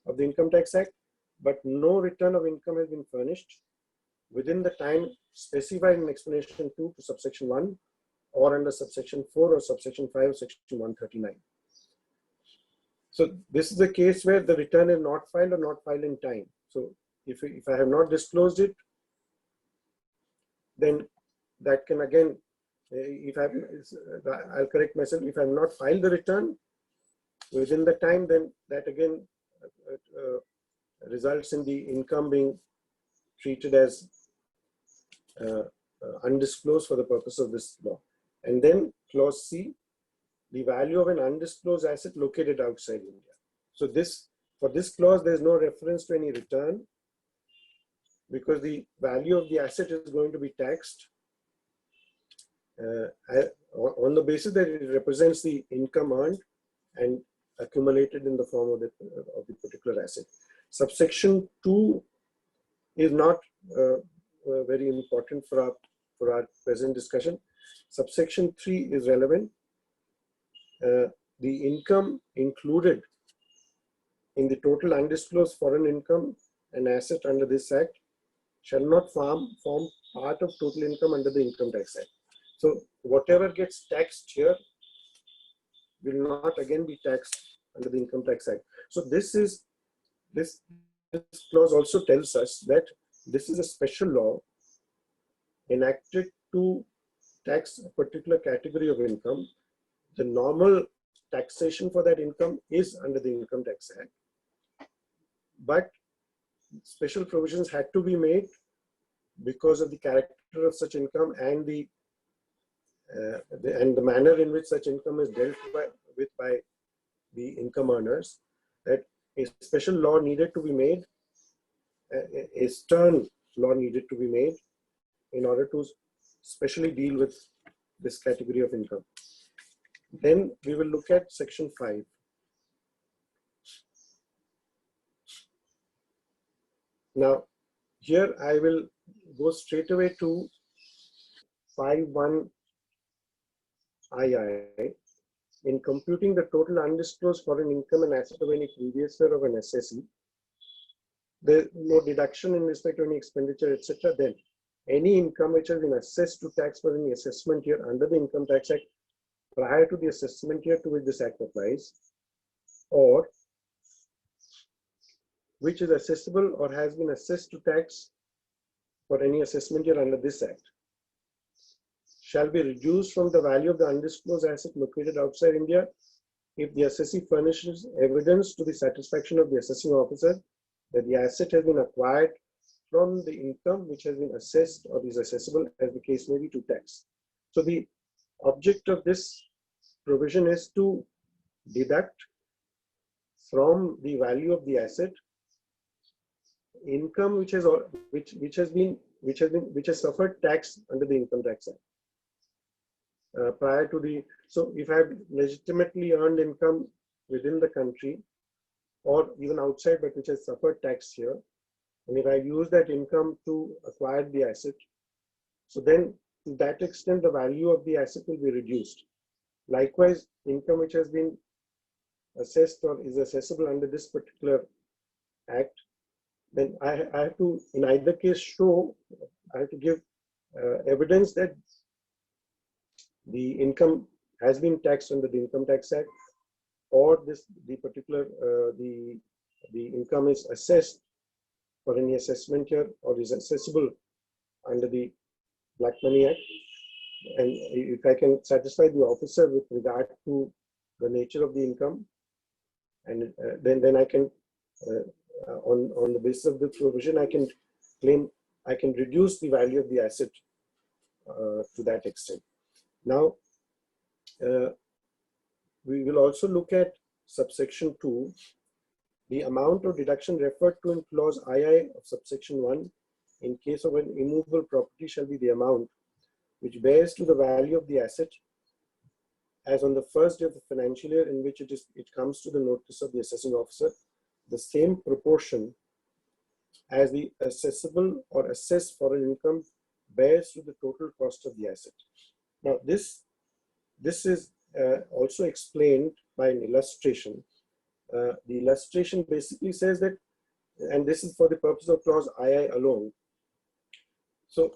S9: of the Income Tax Act, but no return of income has been furnished within the time specified in explanation 2 to subsection 1 or under subsection 4 or subsection 5 of section 139. So this is the case where the return is not filed or not filed in time. So if I have not disclosed it, then that can again, I'll correct myself, if I have not filed the return within the time, then that again results in the income being treated as undisclosed for the purpose of this law. And then clause C, the value of an undisclosed asset located outside India. So for this clause, there is no reference to any return because the value of the asset is going to be taxed on the basis that it represents the income earned and accumulated in the form of the particular asset. Subsection 2 is not very important for our present discussion. Subsection 3 is relevant. The income included in the total undisclosed foreign income and asset under this Act shall not form part of total income under the Income Tax Act. So whatever gets taxed here will not again be taxed under the Income Tax Act. So this clause also tells us that this is a special law enacted to tax a particular category of income. The normal taxation for that income is under the Income Tax Act, but special provisions had to be made because of the character of such income and the and the manner in which such income is dealt with by the income earners, that a special law needed to be made, a stern law needed to be made in order to specially deal with this category of income. Then we will look at section 5. Now, here I will go straight away to 5.1 II. In computing the total undisclosed foreign income and asset of any previous year of an assessee, there is no deduction in respect to any expenditure, etc. Then any income which has been assessed to tax for any assessment year under the Income Tax Act prior to the assessment year to which this act applies, or which is assessable or has been assessed to tax for any assessment year under this act, shall be reduced from the value of the undisclosed asset located outside India if the assessee furnishes evidence to the satisfaction of the assessing officer that the asset has been acquired from the income which has been assessed or is assessable, as the case may be, to tax. So the object of this provision is to deduct from the value of the asset income which has suffered tax under the Income Tax Act. Prior to the, so if I have legitimately earned income within the country or even outside, but which has suffered tax here, and if I use that income to acquire the asset, so then to that extent the value of the asset will be reduced. Likewise, income which has been assessed or is assessable under this particular act, then I have to, in either case, show, I have to give evidence that the income has been taxed under the Income Tax Act, or the particular the income is assessed for any assessment year or is accessible under the Black Money Act. And if I can satisfy the officer with regard to the nature of the income, and then I can on the basis of the provision, I can claim, I can reduce the value of the asset to that extent. Now, we will also look at subsection 2. The amount of deduction referred to in clause II of subsection 1 in case of an immovable property shall be the amount which bears to the value of the asset as on the first day of the financial year in which it comes to the notice of the assessing officer, the same proportion as the assessable or assessed foreign income bears to the total cost of the asset. Now, this is also explained by an illustration. The illustration basically says that, and this is for the purpose of clause II alone. So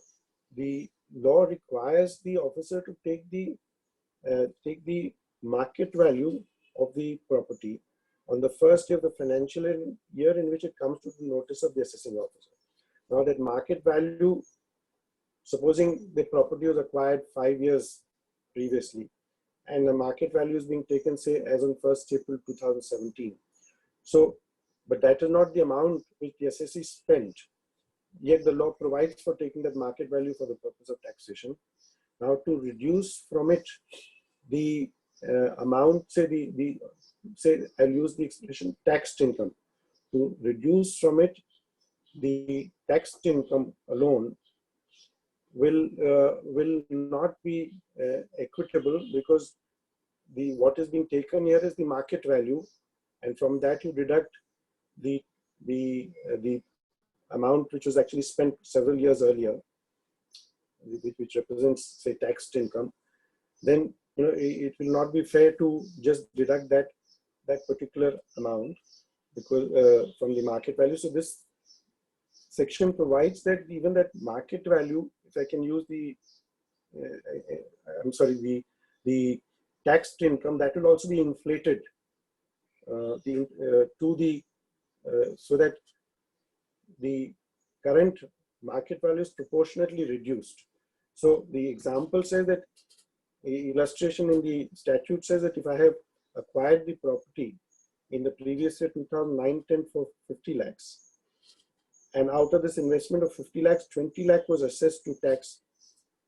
S9: the law requires the officer to take the market value of the property on the first day of the financial year in which it comes to the notice of the assessing officer. Now that market value, supposing the property was acquired 5 years previously, and the market value is being taken, say, as on 1st April 2017. So, but that is not the amount which the assessee spent. Yet the law provides for taking that market value for the purpose of taxation. Now, to reduce from it the amount, say say I'll use the expression taxed income. To reduce from it the taxed income alone will not be equitable, because what is being taken here is the market value, and from that you deduct the amount which was actually spent several years earlier, which represents, say, taxed income. Then it will not be fair to just deduct that particular amount because from the market value. So this section provides that even that market value, if I can use the the taxed income, that will also be inflated so that the current market value is proportionately reduced. So the example says that, illustration in the statute says that if I have acquired the property in the previous year 2009-10 for 50 lakhs, and out of this investment of 50 lakhs, 20 lakh was assessed to tax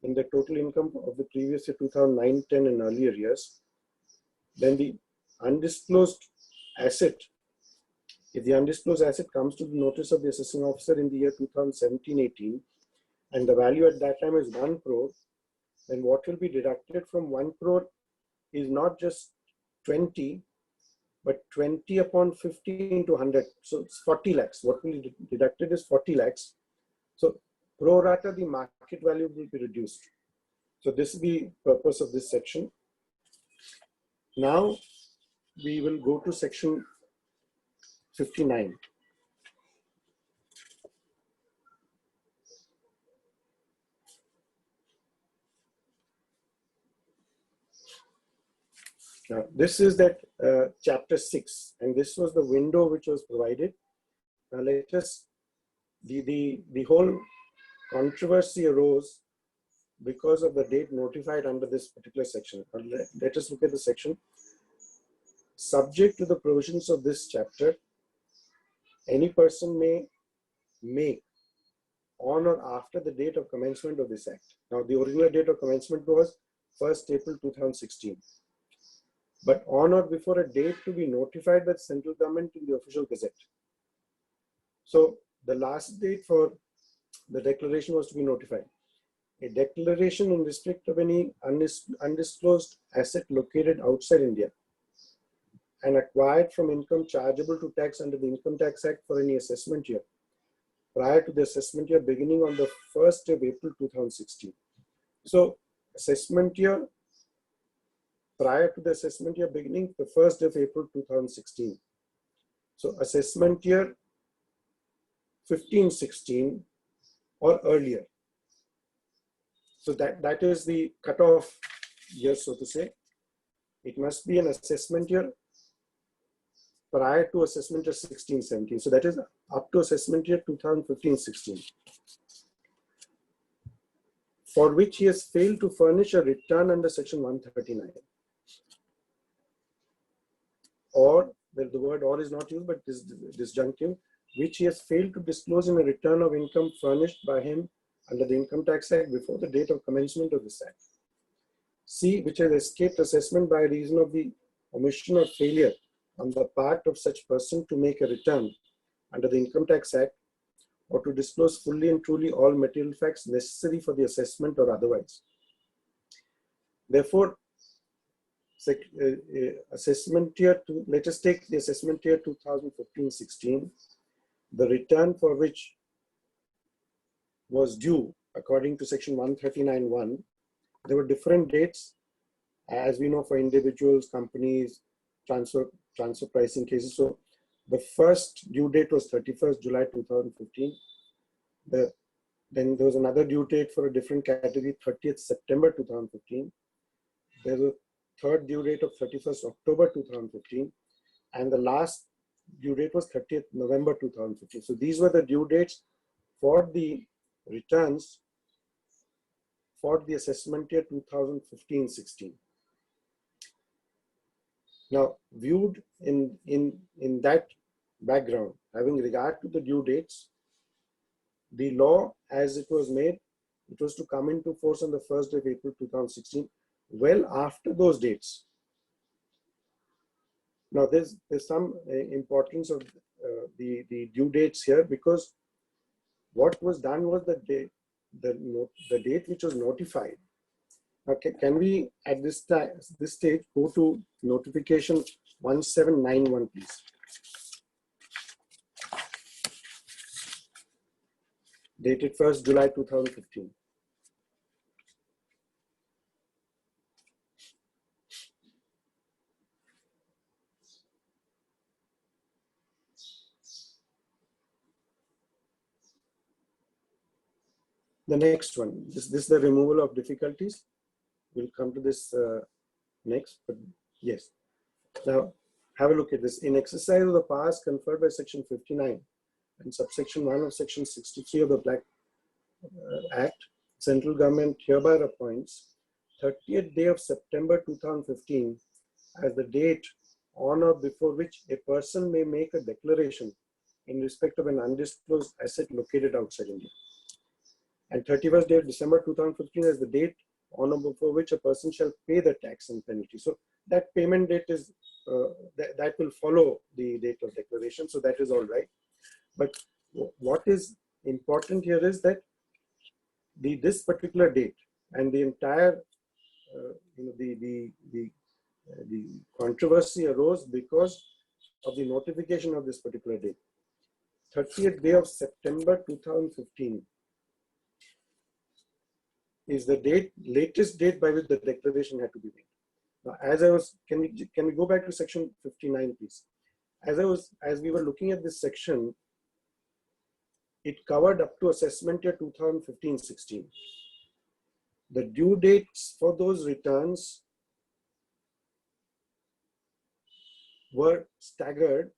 S9: in the total income of the previous year 2009, 10 and earlier years, then the undisclosed asset, if the undisclosed asset comes to the notice of the assessing officer in the year 2017-18 and the value at that time is 1 crore, then what will be deducted from 1 crore is not just 20, but 20 upon 50 into 100. So it's 40 lakhs. What will be deducted is 40 lakhs. So pro rata, the market value will be reduced. So this is the purpose of this section. Now we will go to section 59. Now, this is that chapter 6, and this was the window which was provided. Now let us, the whole controversy arose because of the date notified under this particular section. Let us look at the section. Subject to the provisions of this chapter, any person may make on or after the date of commencement of this act. Now the original date of commencement was 1st April 2016. But on or before a date to be notified by the central government in the official gazette. So the last date for the declaration was to be notified. A declaration in respect of any undisclosed asset located outside India and acquired from income chargeable to tax under the Income Tax Act for any assessment year prior to the assessment year beginning on the 1st of April 2016. So assessment year prior to the assessment year beginning the 1st of April 2016. So assessment year 15-16 or earlier. So that is the cutoff year, so to say. It must be an assessment year prior to assessment year 16-17. So that is up to assessment year 2015-16. For which he has failed to furnish a return under section 139. Or, well, the word or is not used, but this disjunctive, which he has failed to disclose in a return of income furnished by him under the Income Tax Act before the date of commencement of this Act. C, which has escaped assessment by reason of the omission or failure on the part of such person to make a return under the Income Tax Act or to disclose fully and truly all material facts necessary for the assessment or otherwise. Therefore, assessment year, let us take the assessment year 2015-16, the return for which was due according to section 139(1). There were different dates, as we know, for individuals, companies, transfer pricing cases. So the first due date was 31st July 2015. Then there was another due date for a different category, 30th September 2015. There was a third due date of 31st October 2015. And the last due date was 30th November 2015. So these were the due dates for the returns for the assessment year 2015-16. Now, viewed in that background, having regard to the due dates, the law as it was made, it was to come into force on the 1st of April 2016, well after those dates. Now, there's some importance of the due dates here, because what was done was the date which was notified. Okay, can we at this stage go to notification 1791, please? Dated 1st July 2015. The next one, this is the removal of difficulties. We'll come to this next, but yes. Now, have a look at this. In exercise of the powers conferred by section 59 and subsection 1 of section 63 of the Black Act, central government hereby appoints 30th day of September 2015 as the date on or before which a person may make a declaration in respect of an undisclosed asset located outside India. And 31st day of December 2015 is the date on or before which a person shall pay the tax and penalty. So that payment date is, that will follow the date of declaration. So that is all right. But what is important here is that this particular date and the entire, the controversy arose because of the notification of this particular date. 30th day of September 2015 is the latest date by which the declaration had to be made. Now, can we go back to section 59, please? As we were looking at this section, it covered up to assessment year 2015-16. The due dates for those returns were staggered.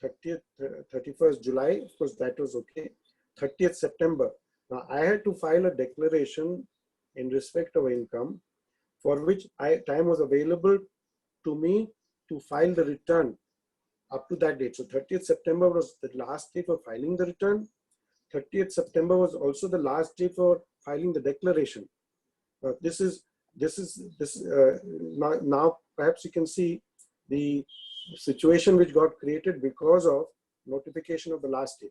S9: 31st July, of course, that was okay. 30th September. Now, I had to file a declaration in respect of income for which time was available to me to file the return up to that date. So 30th September was the last day for filing the return. 30th September was also the last day for filing the declaration. Now perhaps you can see the situation which got created because of notification of the last day.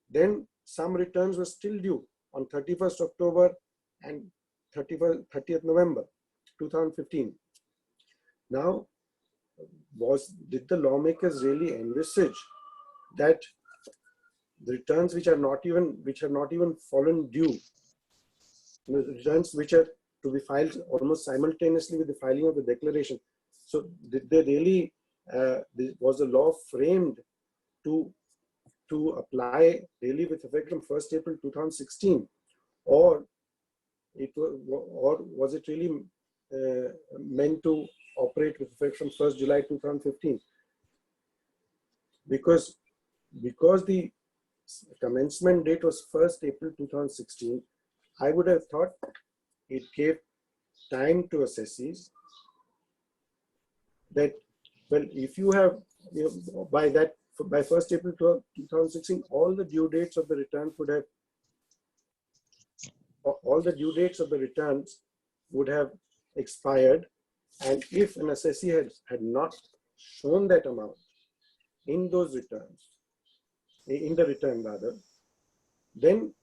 S9: Then some returns were still due on 31st October and 30th November 2015. Now, did the lawmakers really envisage that the returns which have not even fallen due, the returns which are to be filed almost simultaneously with the filing of the declaration? So did they really, was the law framed to apply really with effect from 1st April 2016, or was it really meant to operate with effect from 1st July 2015? Because the commencement date was 1st April 2016, I would have thought it gave time to assessees that, well, if you have, by 1st April 2016, all the due dates of the returns would have expired, and if an assessee had not shown that amount in those returns, in the return rather, then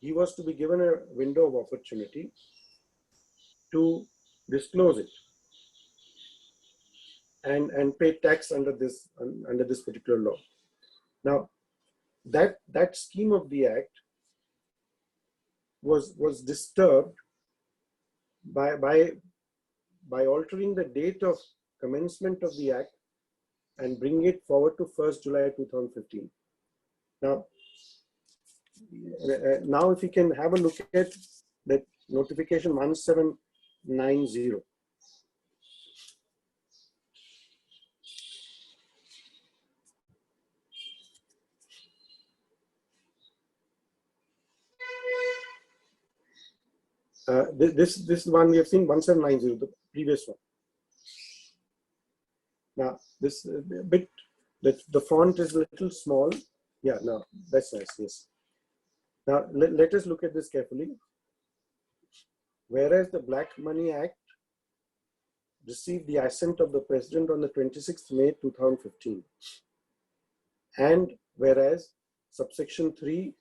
S9: he was to be given a window of opportunity to disclose it and pay tax under this particular law. Now, that scheme of the Act was disturbed by altering the date of commencement of the Act and bringing it forward to 1st July 2015. Now if you can have a look at that notification 1790. This one we have seen, 1790, the previous one. Now this bit, the font is a little small. Yeah, no, that's nice. Yes. Now let us look at this carefully. Whereas the Black Money Act received the assent of the President on the 26th May 2015, and whereas subsection 3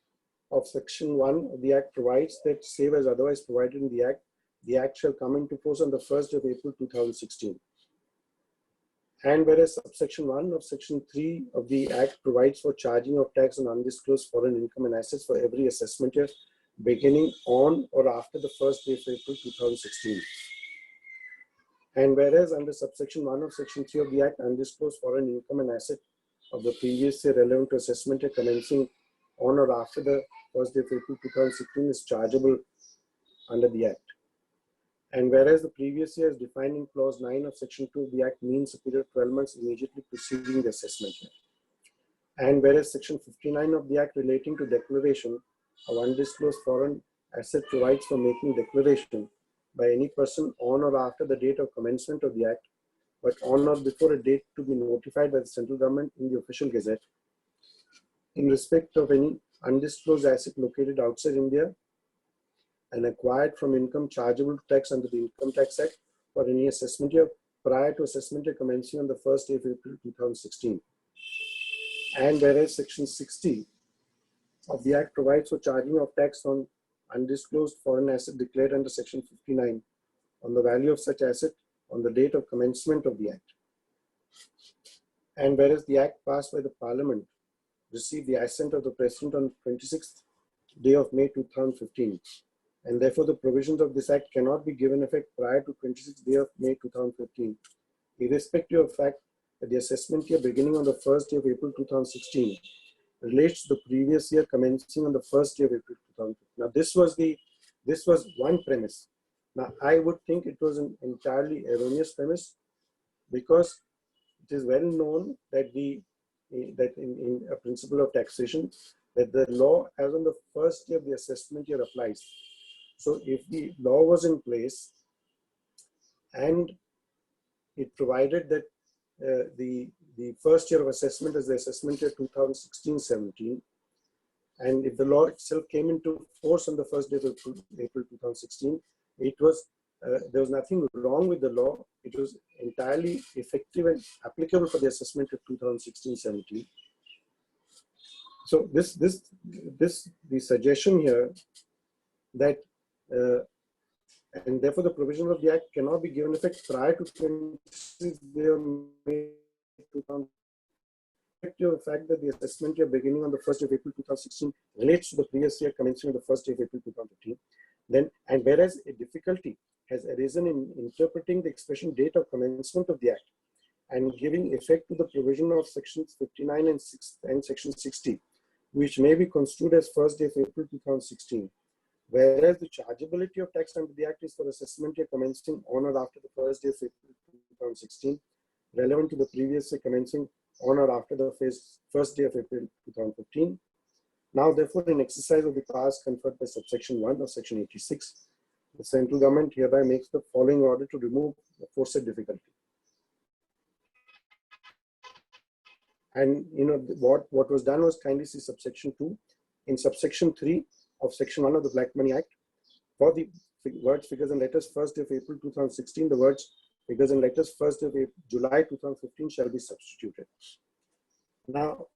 S9: of section 1 of the Act provides that, save as otherwise provided in the Act shall come into force on the 1st of April 2016. And whereas subsection 1 of section 3 of the Act provides for charging of tax on undisclosed foreign income and assets for every assessment year beginning on or after the 1st day of April 2016. And whereas under subsection 1 of section 3 of the Act, undisclosed foreign income and asset of the previous year relevant to assessment year commencing on or after the 1st day of April 2016 is chargeable under the Act. And whereas the previous year is defined in clause 9 of section 2 of the Act means a period of 12 months immediately preceding the assessment year. And whereas section 59 of the Act relating to declaration of undisclosed foreign asset provides for making declaration by any person on or after the date of commencement of the Act, but on or before a date to be notified by the central government in the official gazette in respect of any undisclosed asset located outside India and acquired from income chargeable to tax under the Income Tax Act for any assessment year prior to assessment year commencing on the 1st day of April 2016. And whereas Section 60 of the Act provides for charging of tax on undisclosed foreign asset declared under Section 59 on the value of such asset on the date of commencement of the Act. And whereas the Act passed by the Parliament received the assent of the President on 26th day of May 2015, and therefore the provisions of this Act cannot be given effect prior to 26th day of May 2015, irrespective of the fact that the assessment year beginning on the 1st day of April 2016 relates to the previous year commencing on the 1st day of April 2015. Now this was one premise. Now I would think it was an entirely erroneous premise, because it is well known that in a principle of taxation that the law as on the 1st day of the assessment year applies. So if the law was in place and it provided that the first year of assessment is the assessment year 2016-17, and if the law itself came into force on the 1st day of April 2016, it was there was nothing wrong with the law. It was entirely effective and applicable for the assessment of 2016-17. So the suggestion here that and therefore the provision of the Act cannot be given effect prior to 26th day of May 2000. The fact that the assessment year beginning on the 1st of April 2016 relates to the previous year commencing on the 1st day of April 2015. Then, and whereas a difficulty has arisen in interpreting the expression date of commencement of the Act and giving effect to the provision of sections 59 and section 60, which may be construed as 1st day of April 2016. Whereas the chargeability of tax under the Act is for assessment year commencing on or after the 1st day of April 2016, relevant to the previous year commencing on or after the 1st day of April 2015. Now, therefore, in exercise of the powers conferred by subsection 1 of section 86, the central government hereby makes the following order to remove the aforesaid difficulty. And you know what was done was, kindly see subsection 2. In subsection 3 of section 1 of the Black Money Act, for the words, figures and letters 1st of April 2016, the words figures and letters 1st of July 2015 shall be substituted. Now,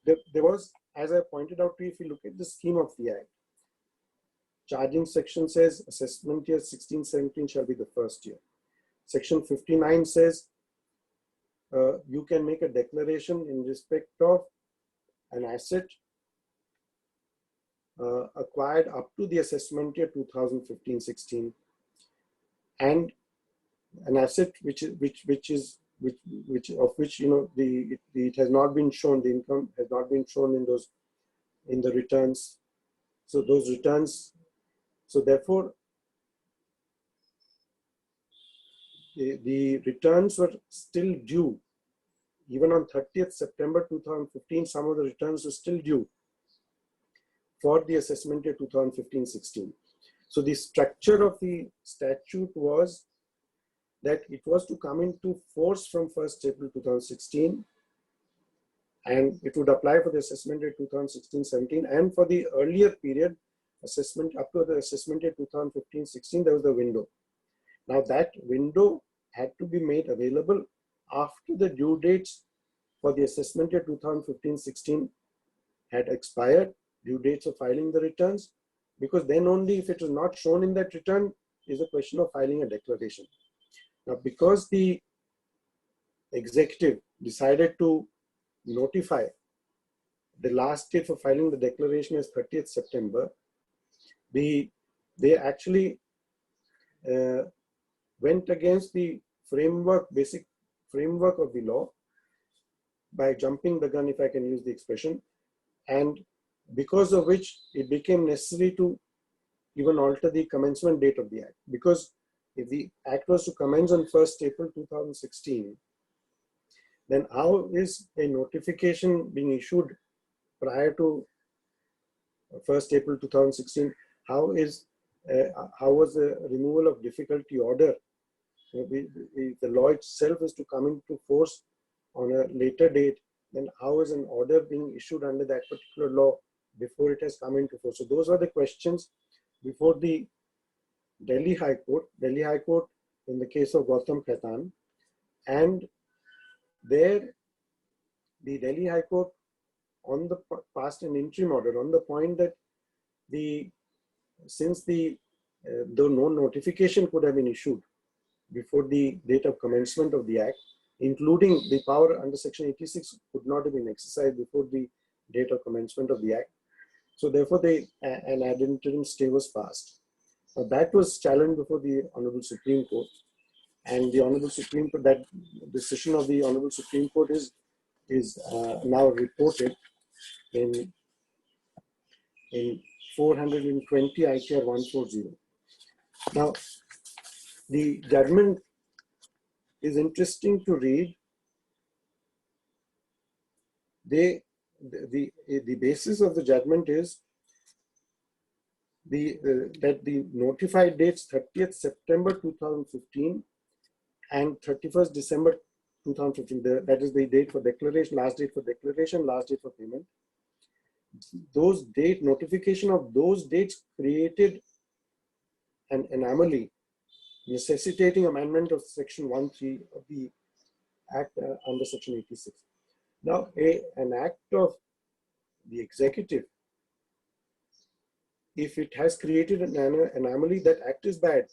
S9: there was, as I pointed out to you, if you look at the scheme of the Act, charging section says assessment year 16-17 shall be the first year. Section 59 says you can make a declaration in respect of an asset acquired up to the assessment year 2015-16, and an asset which you know it has not been shown, the income has not been shown in the returns. So those returns, so therefore the returns were still due even on 30th September 2015. Some of the returns were still due for the assessment year 2015-16. So the structure of the statute was that it was to come into force from 1st April 2016, and it would apply for the assessment year 2016-17, and for the earlier period assessment up to the assessment year 2015-16, there was the window. Now that window had to be made available after the due dates for the assessment year 2015-16 had expired, due dates of filing the returns, because then only if it was not shown in that return is a question of filing a declaration. Now, because the executive decided to notify the last date for filing the declaration as 30th September, they actually went against the basic framework of the law by jumping the gun, if I can use the expression, and because of which it became necessary to even alter the commencement date of the Act. Because if the Act was to commence on 1st April 2016, then how is a notification being issued prior to 1st April 2016? How was the removal of difficulty order? The law itself is to come into force on a later date, then how is an order being issued under that particular law before it has come into force? So those are the questions before the Delhi High Court. Delhi High Court in the case of Gautam Khaitan, and there the Delhi High Court passed an interim order on the point that since though no notification could have been issued before the date of commencement of the Act, including the power under Section 86 could not have been exercised before the date of commencement of the Act. So therefore, an ad interim stay was passed. Now that was challenged before the Honorable Supreme Court, and the Honorable Supreme Court, that decision of the Honorable Supreme Court is now reported in 420 ITR 140. Now, the judgment is interesting to read. The basis of the judgment is that the notified dates 30th September 2015 and 31st December 2015, that is the date for declaration, last date for declaration, last date for payment. Those notification of those dates created an anomaly necessitating amendment of Section 1(3) of the Act under Section 86. Now, an act of the executive, if it has created an anomaly, that act is bad.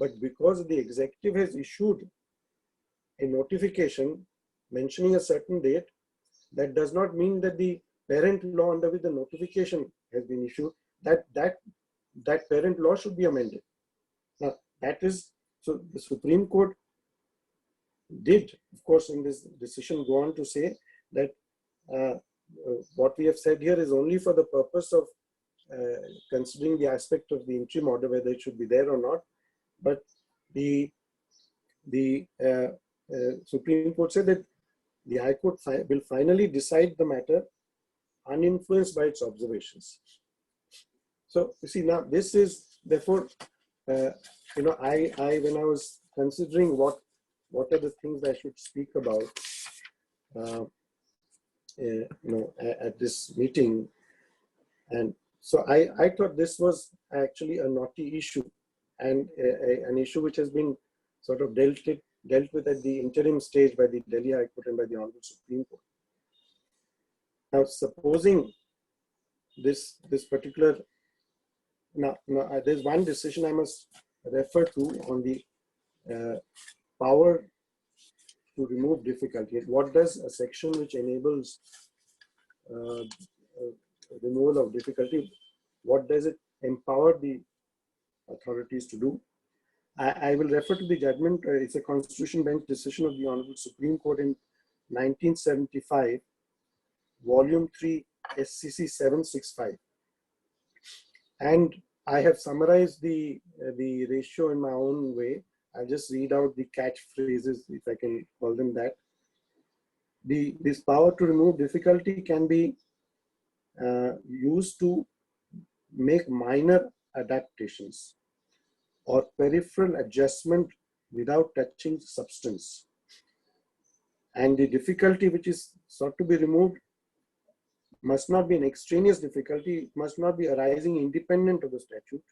S9: But because the executive has issued a notification mentioning a certain date, that does not mean that the parent law under which the notification has been issued, that parent law should be amended. Now, so the Supreme Court did, of course, in this decision go on to say that what we have said here is only for the purpose of considering the aspect of the interim order, whether it should be there or not. But the Supreme Court said that the High Court will finally decide the matter uninfluenced by its observations. So you see, now this is therefore, when I was considering what are the things I should speak about, at this meeting, and so I thought this was actually a knotty issue, and an issue which has been sort of dealt with at the interim stage by the Delhi High Court and by the Honorable Supreme Court. Now, supposing this particular, now there's one decision I must refer to on the power to remove difficulty. What does a section which enables removal of difficulty, what does it empower the authorities to do? I will refer to the judgment. It's a Constitution Bench decision of the Honorable Supreme Court in 1975, Volume 3, SCC 765. And I have summarized the ratio in my own way. I'll just read out the catchphrases, if I can call them that. This power to remove difficulty can be used to make minor adaptations or peripheral adjustment without touching substance. And the difficulty which is sought to be removed must not be an extraneous difficulty, it must not be arising independent of the statute.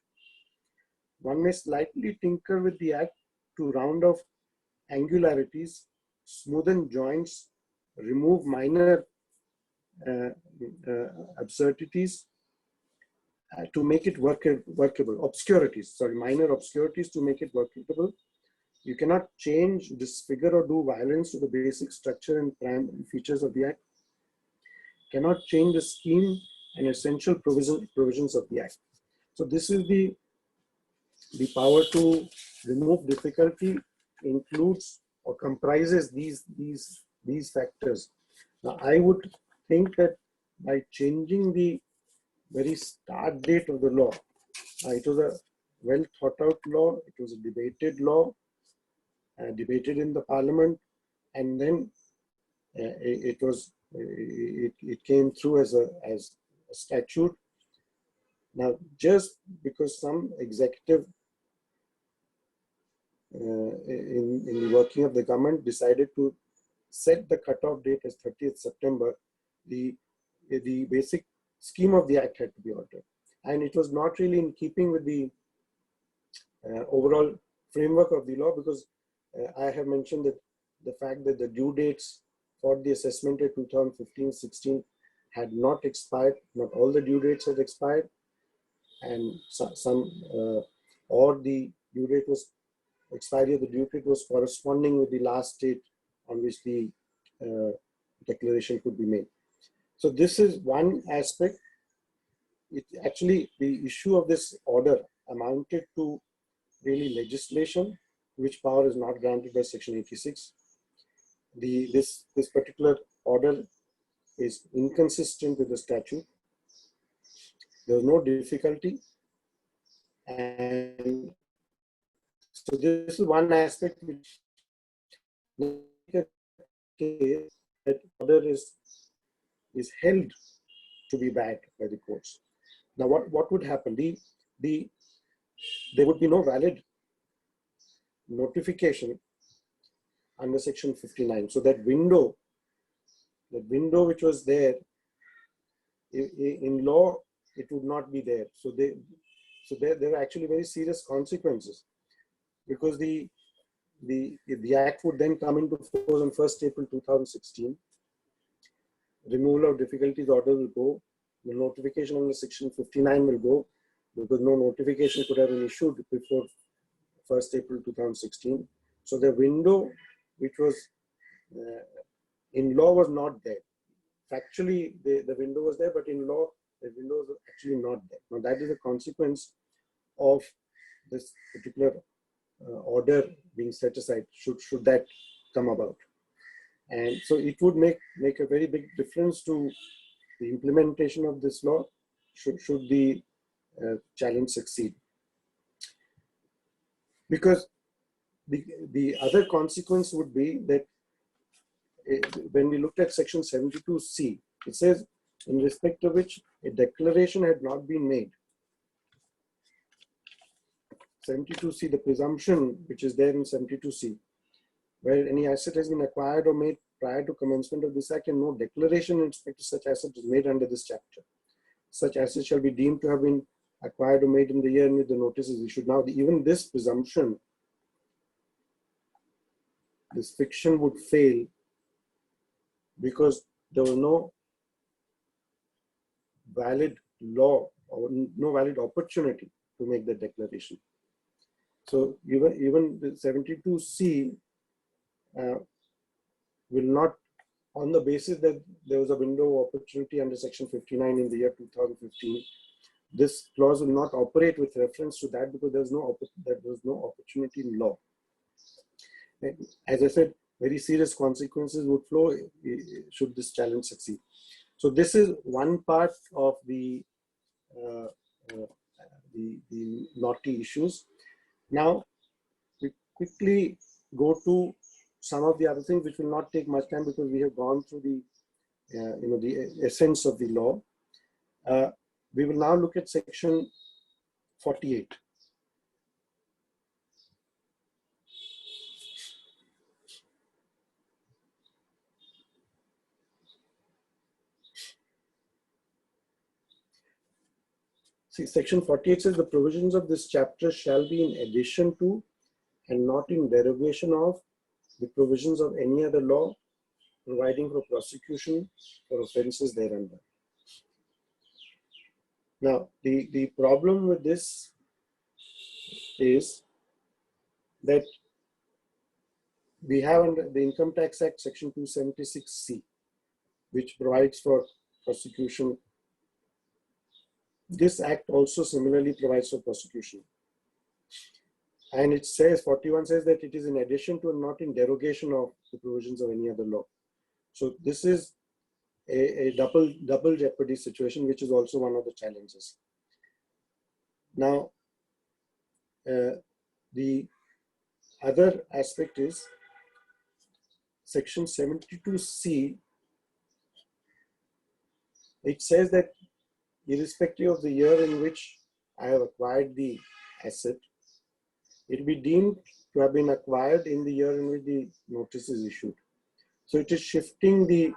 S9: One may slightly tinker with the Act to round off angularities, smoothen joints, remove minor absurdities to make it workable, minor obscurities to make it workable. You cannot change, disfigure, or do violence to the basic structure and primary features of the Act. Cannot change the scheme and essential provisions of the Act. So this is the power to remove difficulty includes or comprises these factors. Now, I would think that by changing the very start date of the law, it was a well thought out law, it was a debated law, debated in the Parliament, and then it came through as a statute. Now, just because some executive in the working of the government decided to set the cutoff date as 30th September, the basic scheme of the act had to be altered. And it was not really in keeping with the overall framework of the law, because I have mentioned that the fact that the due dates for the assessment of 2015-16 had not expired, not all the due dates had expired, and or the due date was expiry of the due date was corresponding with the last date on which the declaration could be made. So this is one aspect. It actually, the issue of this order amounted to really legislation, which power is not granted by Section 86. This particular order is inconsistent with the statute. There was no difficulty, and so this is one aspect which that order is held to be bad by the courts. Now, what would happen? There would be no valid notification under Section 59. So that window which was there in law, it would not be there. So there are actually very serious consequences, because the act would then come into force on 1st April 2016. Removal of difficulties order will go. The notification under Section 59 will go, because no notification could have been issued before 1st April 2016. So the window which was in law was not there. Factually, the window was there, but in law, the window was actually not there. Now that is a consequence of this particular order being set aside, should that come about. And so it would make a very big difference to the implementation of this law, should the challenge succeed. Because the other consequence would be that when we looked at Section 72C, it says, in respect of which a declaration had not been made. 72C, the presumption which is there in 72C, where any asset has been acquired or made prior to commencement of this act and no declaration in respect to such asset is made under this chapter. Such assets shall be deemed to have been acquired or made in the year in which the notice is issued. Now, even this presumption, this fiction would fail, because there was no valid law or no valid opportunity to make the declaration. So even the 72C will not, on the basis that there was a window of opportunity under Section 59 in the year 2015, this clause will not operate with reference to that, because there was no opportunity in law. As I said, very serious consequences would flow should this challenge succeed. So this is one part of the knotty issues. Now we quickly go to some of the other things, which will not take much time, because we have gone through the the essence of the law. We will now look at Section 48. See, Section 48 says the provisions of this chapter shall be in addition to and not in derogation of the provisions of any other law providing for prosecution for offences thereunder. Now, the problem with this is that we have under the Income Tax Act, Section 276C, which provides for prosecution. This act also similarly provides for prosecution. And it says, 41 says that it is in addition to and not in derogation of the provisions of any other law. So this is a double jeopardy situation, which is also one of the challenges. Now, the other aspect is Section 72C. It says that irrespective of the year in which I have acquired the asset, it will be deemed to have been acquired in the year in which the notice is issued. So it is shifting the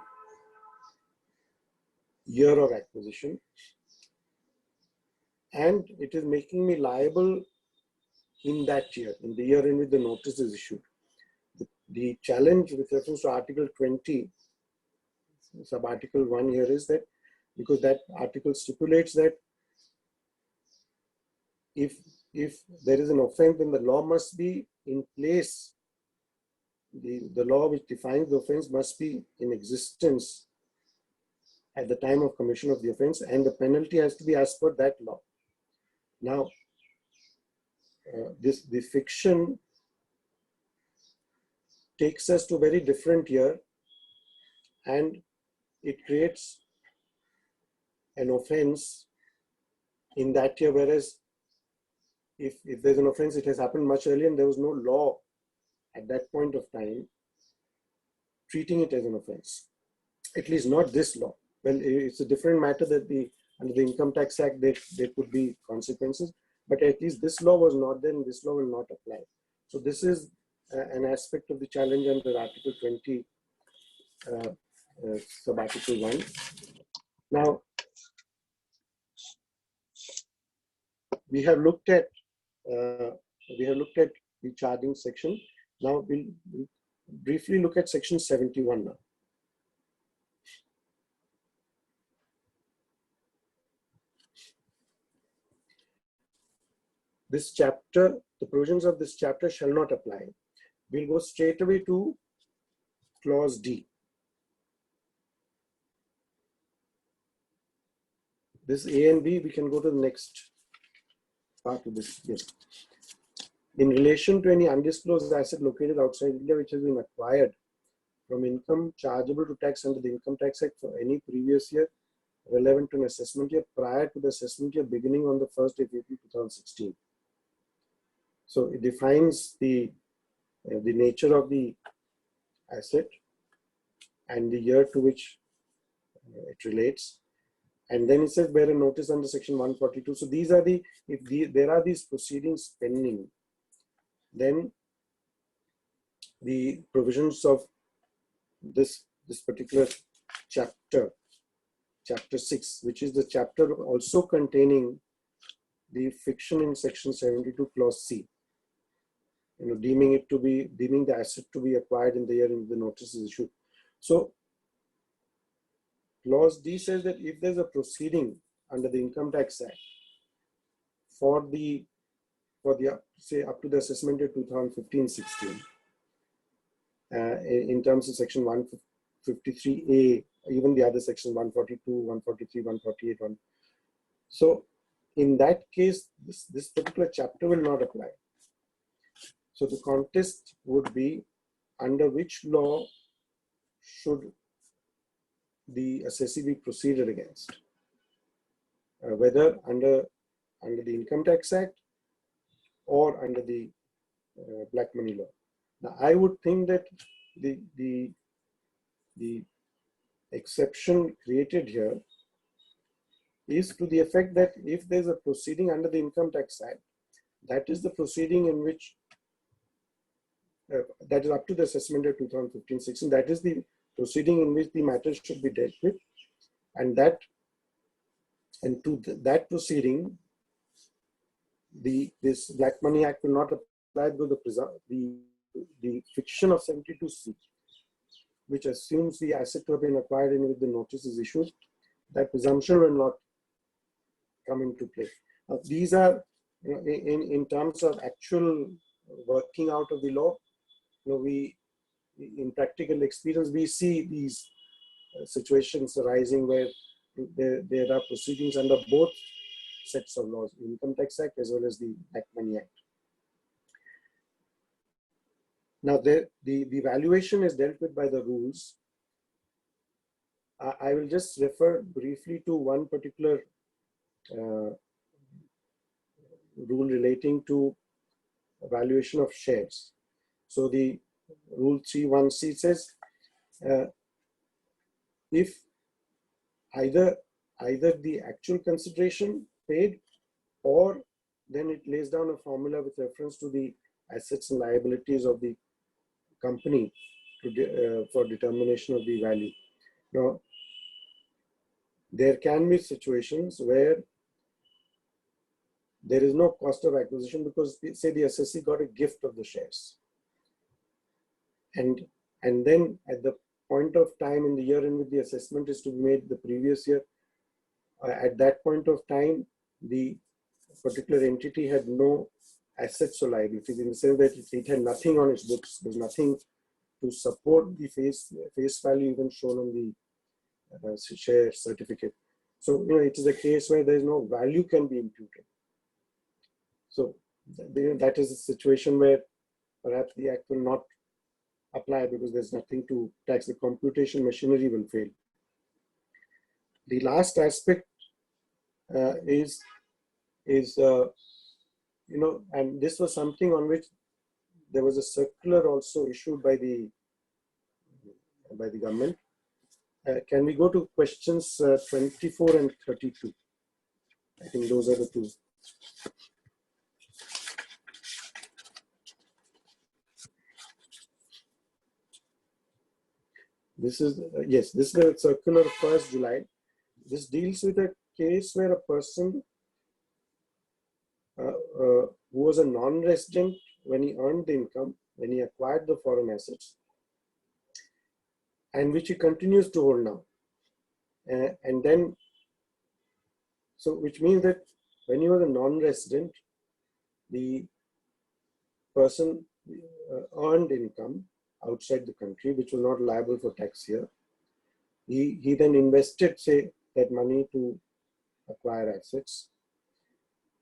S9: year of acquisition, and it is making me liable in that year, in the year in which the notice is issued. The challenge with reference to Article 20, sub-article 1 here is that, because that article stipulates that if there is an offense, then the law must be in place. The law which defines the offense must be in existence at the time of commission of the offense, and the penalty has to be as per that law. Now, the fiction takes us to a very different year, and it creates an offense in that year, whereas if there's an offense, it has happened much earlier and there was no law at that point of time treating it as an offense, at least not this law. Well, it's a different matter that under the Income Tax Act, there could be consequences, but at least this law was not there, and this law will not apply. So this is an aspect of the challenge under Article 20, sub-article 1. Now, we have looked at the charging section. Now we'll briefly look at section 71 now. This chapter, the provisions of this chapter shall not apply. We'll go straight away to clause D. This A and B, we can go to the next part of this. Yes. In relation to any undisclosed asset located outside India which has been acquired from income chargeable to tax under the Income Tax Act for any previous year relevant to an assessment year prior to the assessment year beginning on the 1st of April 2016. So it defines the nature of the asset and the year to which it relates. And then it says bear a notice under section 142. So these are there are these proceedings pending, then the provisions of this particular chapter, chapter 6, which is the chapter also containing the fiction in section 72 clause C, deeming the asset to be acquired in the year in the notice is issued. So clause D says that if there's a proceeding under the Income Tax Act for the say up to the assessment year 2015-16, in terms of section 153A, even the other section 142, 143, 148, so in that case, this particular chapter will not apply. So the contest would be under which law should the assessee be proceeded against, whether under the Income Tax Act or under the black money law. Now, I would think that the exception created here is to the effect that if there's a proceeding under the Income Tax Act, that is the proceeding in which that is up to the assessment year 2015-16. That is the proceeding in which the matter should be dealt with, and that proceeding, this Black Money Act will not apply because the fiction of 72C, which assumes the asset to have been acquired in which the notice is issued, that presumption will not come into play. These are, in terms of actual working out of the law, in practical experience, we see these situations arising where there are proceedings under both sets of laws, the Income Tax Act as well as the Black Money Act. Now, the valuation is dealt with by the rules. I will just refer briefly to one particular rule relating to valuation of shares. So the rule 3(1)(c) says if either the actual consideration paid, or then it lays down a formula with reference to the assets and liabilities of the company for determination of the value. Now, there can be situations where there is no cost of acquisition because, say, the assessee got a gift of the shares, and then at the point of time in the year in which the assessment is to be made the previous year, at that point of time, the particular entity had no assets or liabilities, in the sense that it had nothing on its books. There's nothing to support the face value even shown on the share certificate. So, it is a case where there is no value can be imputed. So, that is a situation where perhaps the act will not apply because there's nothing to tax. The computation machinery will fail. The last aspect is and this was something on which there was a circular also issued by the government. Can we go to questions 24 and 32? I think those are the two. This is, yes, this is the circular 1st July. This deals with a case where a person who was a non-resident when he earned the income, when he acquired the foreign assets, and which he continues to hold now. And then, so which means that when he was a non-resident, the person earned income outside the country, which was not liable for tax here. He then invested, say, that money to acquire assets.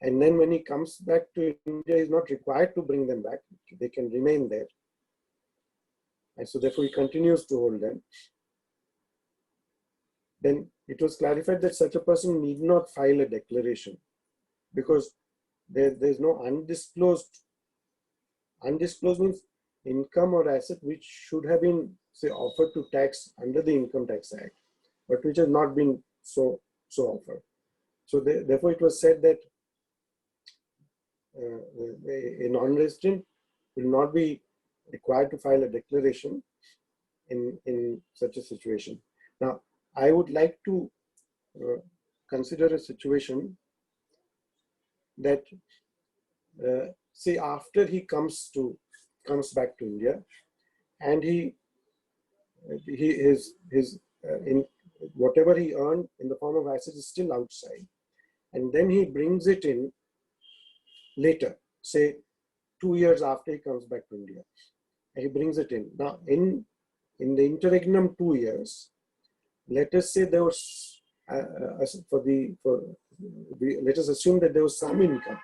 S9: And then when he comes back to India, he's not required to bring them back. They can remain there. And so therefore he continues to hold them. Then it was clarified that such a person need not file a declaration because there's no undisclosed. Undisclosed means income or asset which should have been, say, offered to tax under the Income Tax Act, but which has not been so offered. So therefore it was said that a non-resident will not be required to file a declaration in such a situation. Now, I would like to consider a situation that, say, after he comes back to India, and in whatever he earned in the form of assets is still outside, and then he brings it in later, say 2 years after he comes back to India, he brings it in. Now, in the interregnum 2 years, let us say there was let us assume that there was some income.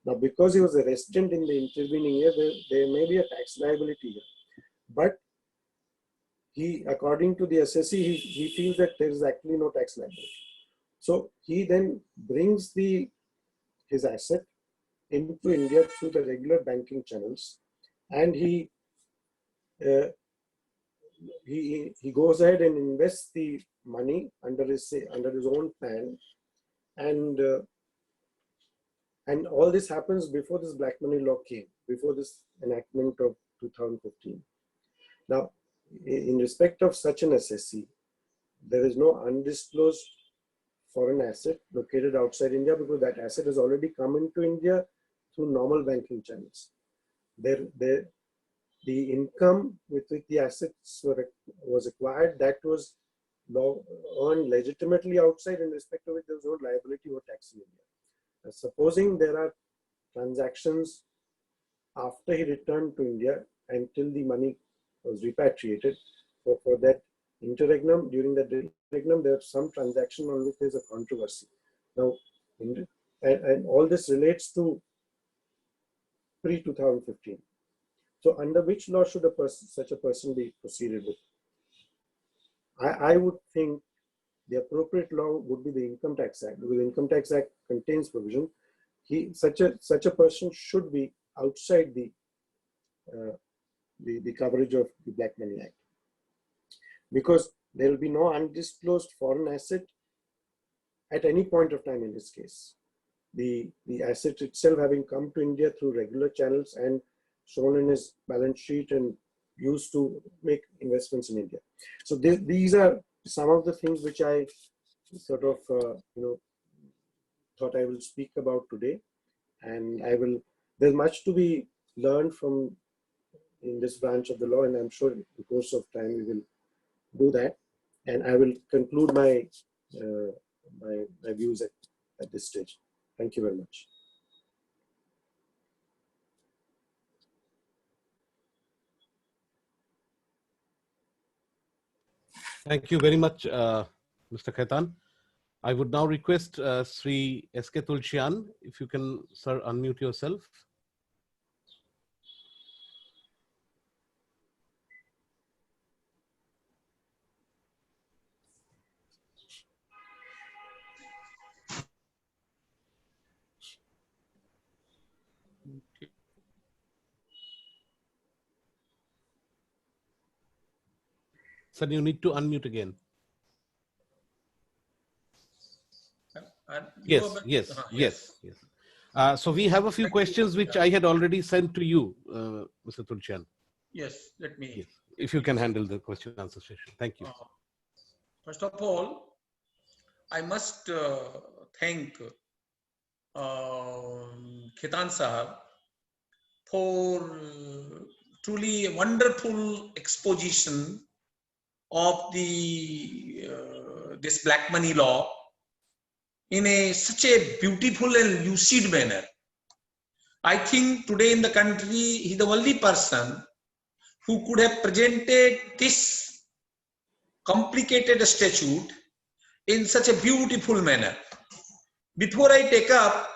S9: Now, because he was a resident in the intervening year, there may be a tax liability here. But according to the assessee, he feels that there is actually no tax liability. So he then brings his asset into India through the regular banking channels, and he goes ahead and invests the money under his own plan, and all this happens before this black money law came, before this enactment of 2015. Now, in respect of such an assessee, there is no undisclosed foreign asset located outside India because that asset has already come into India through normal banking channels. The income with which the assets was acquired, that was earned legitimately outside, in respect of it there was no liability or tax in India. Supposing there are transactions after he returned to India until the money was repatriated, for that interregnum, during that interregnum, there's some transaction on which there's a controversy. Now, and all this relates to pre-2015. So under which law should such a person be proceeded with? I would think the appropriate law would be the Income Tax Act, because the Income Tax Act contains provision. Such a person should be outside the coverage of the Black Money Act, because there will be no undisclosed foreign asset at any point of time in this case. The asset itself having come to India through regular channels and shown in his balance sheet and use to make investments in India. So these are some of the things which I sort of, thought I will speak about today. And there's much to be learned in this branch of the law, and I'm sure in the course of time we will do that. And I will conclude my my views at this stage. Thank you very much.
S1: Thank you very much, Mr. Khaitan. I would now request Sri S.K. Tulsian, if you can, sir, unmute yourself. Sir, you need to unmute again. Yes. So we have a few questions which I had already sent to you, Mr. Tulsian.
S4: Yes, let me.
S1: Yes. If you can handle the question and answer session. Thank you.
S4: First of all, I must thank Khaitan Sahab for truly a wonderful exposition of the this black money law in such a beautiful and lucid manner. I think today in the country, he's the only person who could have presented this complicated statute in such a beautiful manner. Before I take up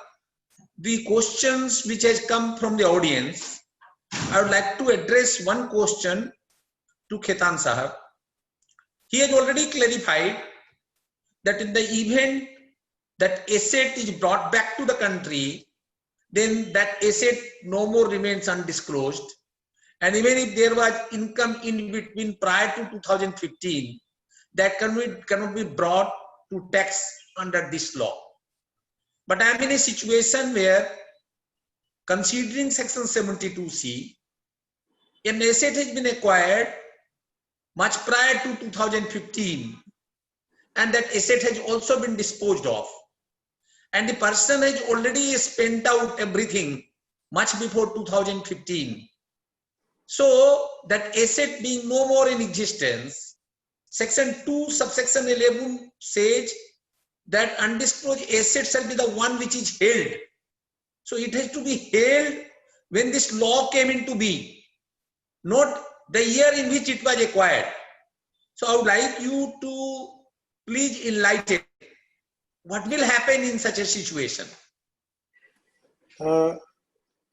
S4: the questions which has come from the audience, I would like to address one question to Khaitan Sahab. He has already clarified that in the event that asset is brought back to the country, then that asset no more remains undisclosed. And even if there was income in between prior to 2015, that cannot be brought to tax under this law. But I am in a situation where, considering section 72C, an asset has been acquired much prior to 2015, and that asset has also been disposed of. And the person has already spent out everything much before 2015. So that asset being no more in existence, section 2 subsection 11 says that undisclosed asset shall be the one which is held. So it has to be held when this law came into being, not the year in which it was acquired. So I would like you to please enlighten what will happen in such a situation.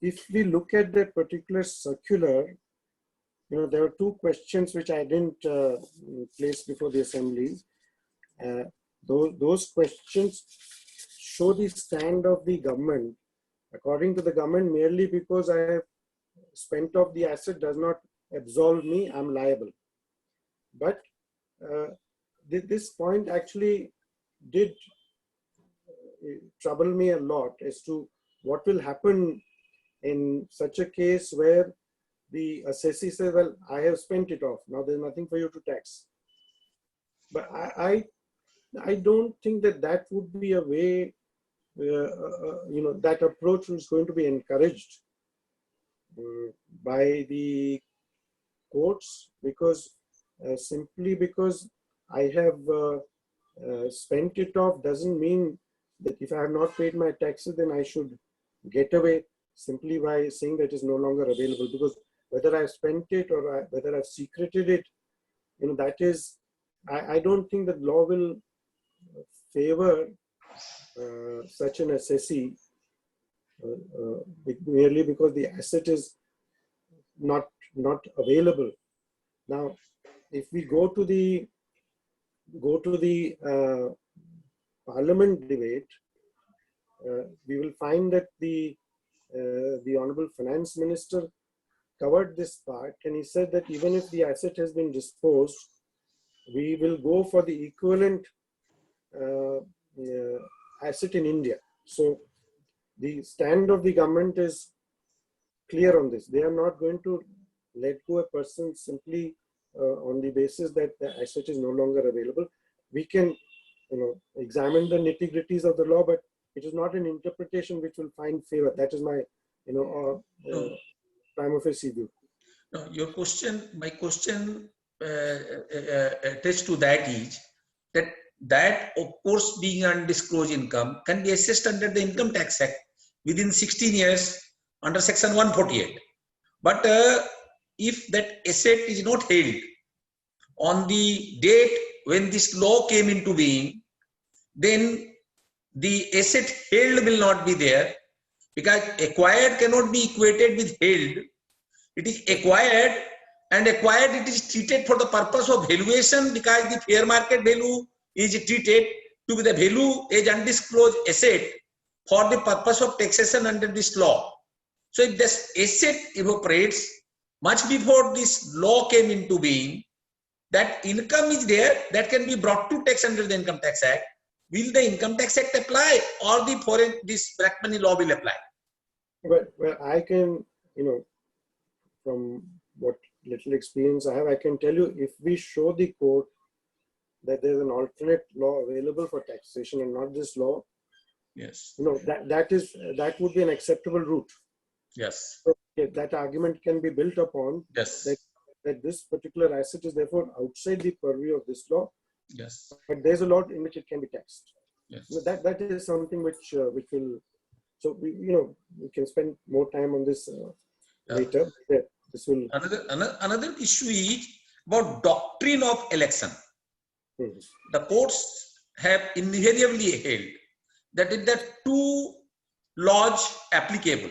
S9: If we look at that particular circular, there are two questions which I didn't place before the assembly. Those questions show the stand of the government. According to the government, merely because I have spent off the asset does not absolve me, I'm liable. But this point actually did trouble me a lot as to what will happen in such a case where the assessee says, well, I have spent it off, now there's nothing for you to tax. But I don't think that would be a way, that approach is going to be encouraged by the courts, because simply because I have spent it off doesn't mean that if I have not paid my taxes, then I should get away simply by saying that it is no longer available. Because whether I've spent it or whether I've secreted it, that is, I don't think that law will favor such an assessee merely because the asset is not available. Now, if we go to the Parliament debate, we will find that the Honorable Finance Minister covered this part, and he said that even if the asset has been disposed, we will go for the equivalent asset in India. So the stand of the government is clear on this. They are not going to let go a person simply on the basis that the asset is no longer available. We can, examine the nitty-gritties of the law, but it is not an interpretation which will find favor. That is my, prima facie view.
S4: No, my question attached to that is that of course being undisclosed income can be assessed under the Income Tax Act within 16 years under Section 148. But if that asset is not held on the date when this law came into being, then the asset held will not be there, because acquired cannot be equated with held. It is acquired, and acquired it is treated for the purpose of valuation, because the fair market value is treated to be the value as undisclosed asset for the purpose of taxation under this law. So if this asset evaporates much before this law came into being, that income is there that can be brought to tax under the Income Tax Act. Will the Income Tax Act apply, or this black money law will apply?
S9: Well, I can, from what little experience I have, I can tell you, if we show the court that there's an alternate law available for taxation and not this law,
S4: yes,
S9: that would be an acceptable route.
S4: Yes.
S9: So that argument can be built upon.
S4: Yes.
S9: That this particular asset is therefore outside the purview of this law.
S4: Yes.
S9: But there's a law in which it can be taxed.
S4: Yes.
S9: So that is something which will. So we can spend more time on this later. Yeah, this will.
S4: Another issue is about doctrine of election.
S9: Mm-hmm.
S4: The courts have invariably held that if there are two laws applicable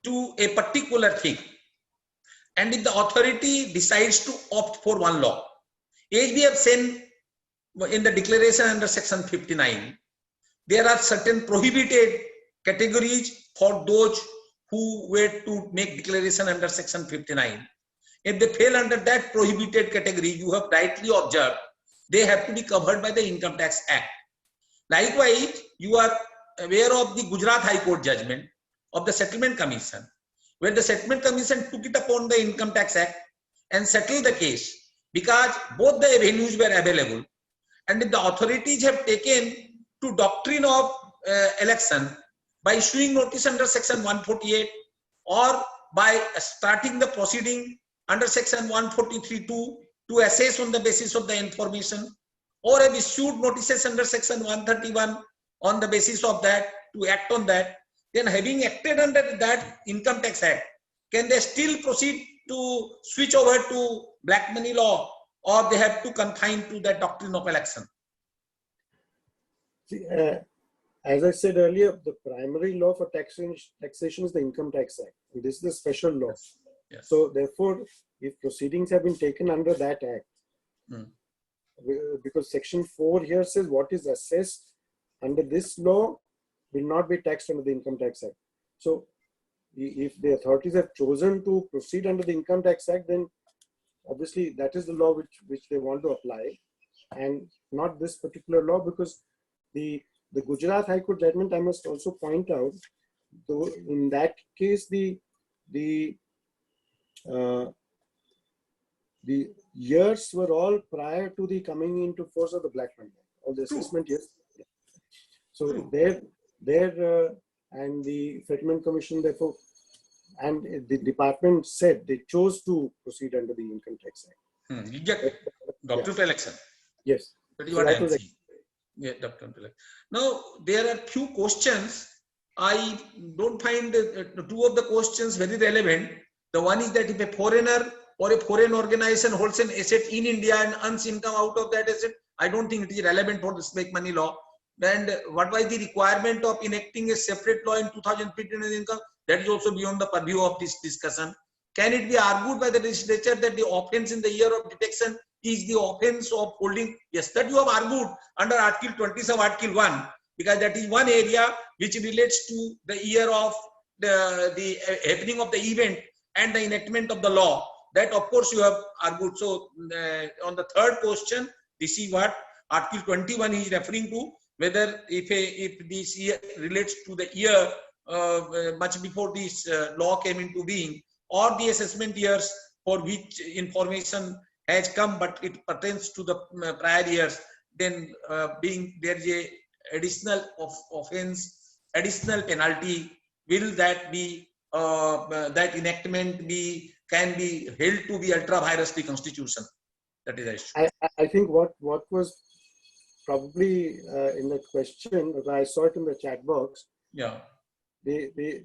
S4: to a particular thing, and if the authority decides to opt for one law, as we have seen in the declaration under Section 59, there are certain prohibited categories for those who were to make declaration under Section 59. If they fail under that prohibited category, you have rightly observed, they have to be covered by the Income Tax Act. Likewise, you are aware of the Gujarat High Court judgment of the Settlement Commission, where the Settlement Commission took it upon the Income Tax Act and settled the case, because both the avenues were available. And if the authorities have taken to doctrine of election by issuing notice under Section 148, or by starting the proceeding under Section 143(2) to assess on the basis of the information, or have issued notices under Section 131 on the basis of that to act on that, then having acted under that Income Tax Act, can they still proceed to switch over to black money law, or they have to confine to that doctrine of election?
S9: See, as I said earlier, the primary law for taxation is the Income Tax Act. And this is the special law.
S4: Yes.
S9: So therefore, if proceedings have been taken under that act, because Section 4 here says what is assessed under this law will not be taxed under the Income Tax Act. So if the authorities have chosen to proceed under the Income Tax Act, then obviously that is the law which they want to apply, and not this particular law, because the Gujarat High Court judgment, I must also point out, though in that case the years were all prior to the coming into force of the Black Money, or the assessment years. So there and the Settlement Commission therefore, and the department said they chose to proceed under the Income Tax Act.
S4: Doctrine of election.
S9: Yes.
S4: That is what I am saying. Yeah, doctrine of election. Now there are few questions. I don't find two of the questions very relevant. The one is that if a foreigner or a foreign organization holds an asset in India and earns income out of that asset, I don't think it is relevant for this black money law. And what was the requirement of enacting a separate law in 2015 on income? That is also beyond the purview of this discussion. Can it be argued by the legislature that the offense in the year of detection is the offense of holding? Yes, that you have argued under Article 27, Article 1, because that is one area which relates to the year of the happening of the event and the enactment of the law. That of course you have argued. So on the third question, this is what Article 21 is referring to, whether if this year relates to the year much before this law came into being, or the assessment years for which information has come, but it pertains to the prior years, then being there is a additional offense, additional penalty, will that be that enactment can be held to be ultra virus the constitution? That is the issue.
S9: I think what was probably in the question, I saw it in the chat box.
S4: Yeah.
S9: The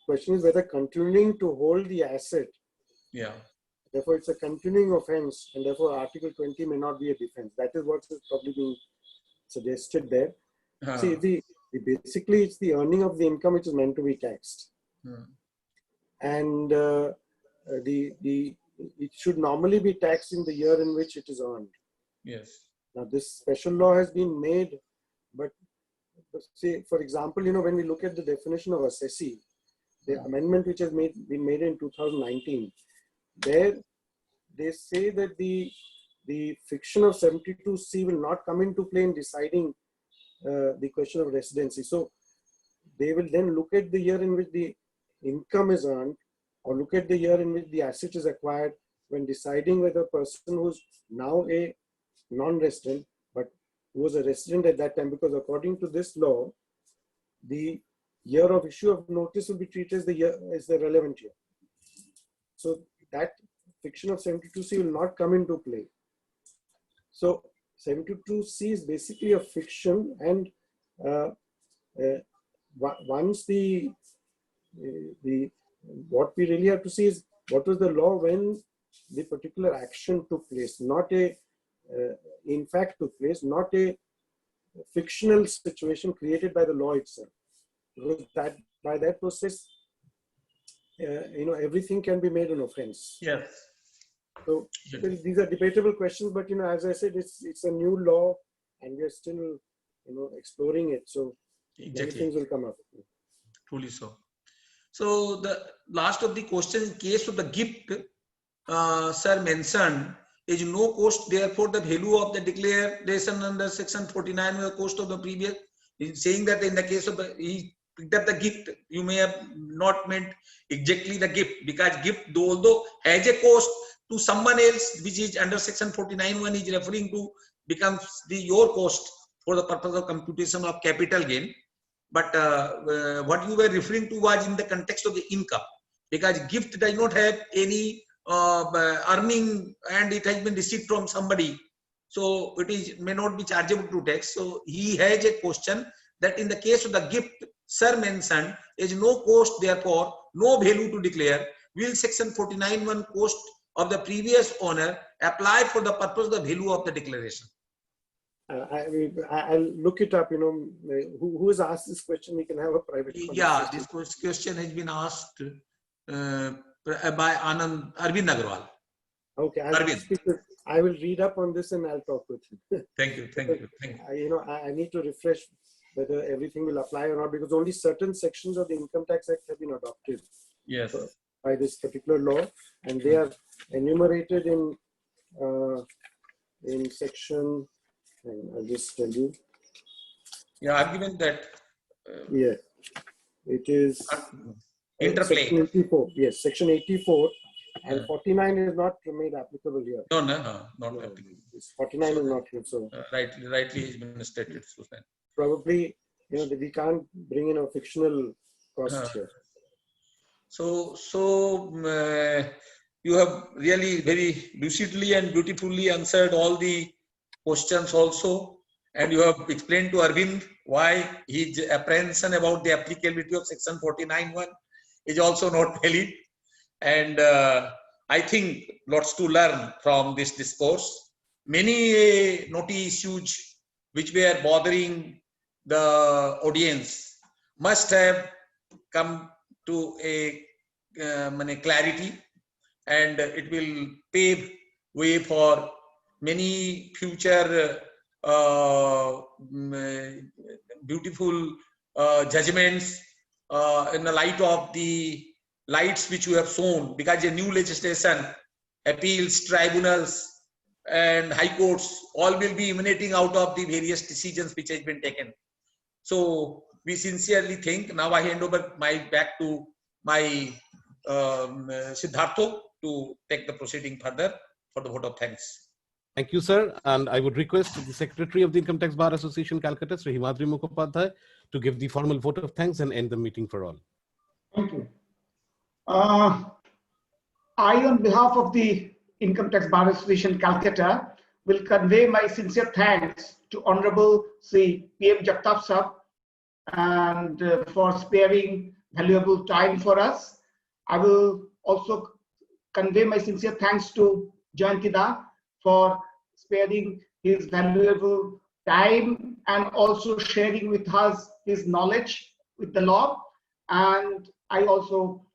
S9: question is whether continuing to hold the asset.
S4: Yeah.
S9: Therefore, it's a continuing offense, and therefore Article 20 may not be a defense. That is what is probably being suggested there. See, basically it's the earning of the income which is meant to be taxed, and it should normally be taxed in the year in which it is earned.
S4: Yes.
S9: Now, this special law has been made, but say, for example, when we look at the definition of assessee, the amendment which has been made in 2019, there they say that the fiction of 72C will not come into play in deciding the question of residency. So they will then look at the year in which the income is earned, or look at the year in which the asset is acquired, when deciding whether a person who's now a non-resident but who was a resident at that time, because according to this law, the year of issue of notice will be treated as the relevant year. So that fiction of 72C will not come into play. So 72C is basically a fiction, and once what we really have to see is what was the law when the particular action took place, not in fact took place, not a fictional situation created by the law itself. Because by that process, everything can be made an offense.
S4: Yes.
S9: So these are debatable questions, but as I said, it's a new law, and we are still exploring it. So many things will come up.
S4: Truly so. So the last of the question, in case of the gift, sir mentioned is no cost. Therefore, the value of the declaration under section 49 was the cost of the previous. In saying that in the case of he picked up the gift, you may have not meant exactly the gift, because gift, although has a cost to someone else, which is under section 49 when he is referring to, becomes your cost for the purpose of computation of capital gain. But what you were referring to was in the context of the income, because gift does not have any earning, and it has been received from somebody, so it may not be chargeable to tax. So he has a question that in the case of the gift, sir mentioned is no cost, therefore no value to declare. Will section 49(1) cost of the previous owner apply for the purpose of the value of the declaration?
S9: I'll look it up. Who has asked this question? We can have a private conversation.
S4: Yeah, this question has been asked by Arvind Agarwal.
S9: Okay, I will read up on this and I'll talk with him.
S4: Thank you.
S9: I need to refresh whether everything will apply or not, because only certain sections of the Income Tax Act have been adopted.
S4: Yes.
S9: By this particular law, and they are enumerated in section. I'll just tell you.
S4: Yeah, argument that.
S9: Yeah, it is
S4: interplay.
S9: Section 84. Yes, section 84, and 49 is not made applicable here.
S4: No, not applicable.
S9: 49 is not here, so
S4: rightly has been stated. So then
S9: probably we can't bring in a fictional cost here.
S4: So you have really very lucidly and beautifully answered all the questions also, and you have explained to Arvind why his apprehension about the applicability of section 49(1) is also not valid. And I think lots to learn from this discourse. Many knotty issues which were bothering the audience must have come to a clarity, and it will pave way for many future beautiful judgments in the light of the lights which you have shown, because the new legislation, appeals tribunals and high courts all will be emanating out of the various decisions which has been taken. So we sincerely think. Now I hand over back to my Siddhartha to take the proceeding further for the vote of thanks.
S1: Thank you, sir. And I would request the Secretary of the Income Tax Bar Association, Calcutta, Sri Himadri Mukhopadhyay, to give the formal vote of thanks and end the meeting for all.
S10: Thank you. I, on behalf of the Income Tax Bar Association, Calcutta, will convey my sincere thanks to Honorable Sri PM Jagtap Sahab and for sparing valuable time for us. I will also convey my sincere thanks to Jayanti Da for sparing his valuable time and also sharing with us his knowledge with the law. And I also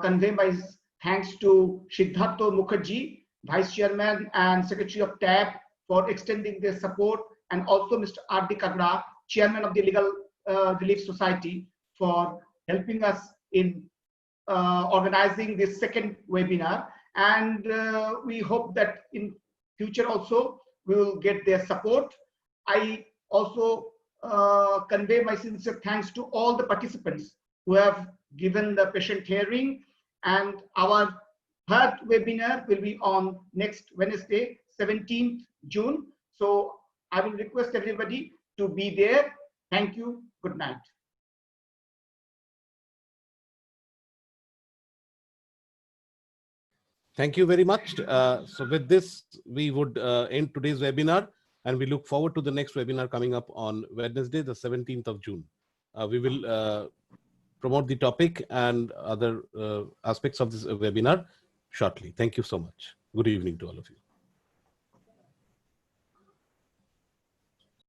S10: convey my thanks to Siddhartha Mukherjee, Vice Chairman and Secretary of TAB, for extending their support, and also Mr. R.D. Kagra, Chairman of the Legal Relief Society, for helping us in organizing this second webinar. And we hope that in future also we will get their support. I also convey my sincere thanks to all the participants who have given the patient hearing, and our third webinar will be on next Wednesday, 17th June. So I will request everybody to be there. Thank you. Good night.
S1: Thank you very much. So with this, we would end today's webinar, and we look forward to the next webinar coming up on Wednesday, the 17th of June. We will promote the topic and other aspects of this webinar shortly. Thank you so much. Good evening to all of you.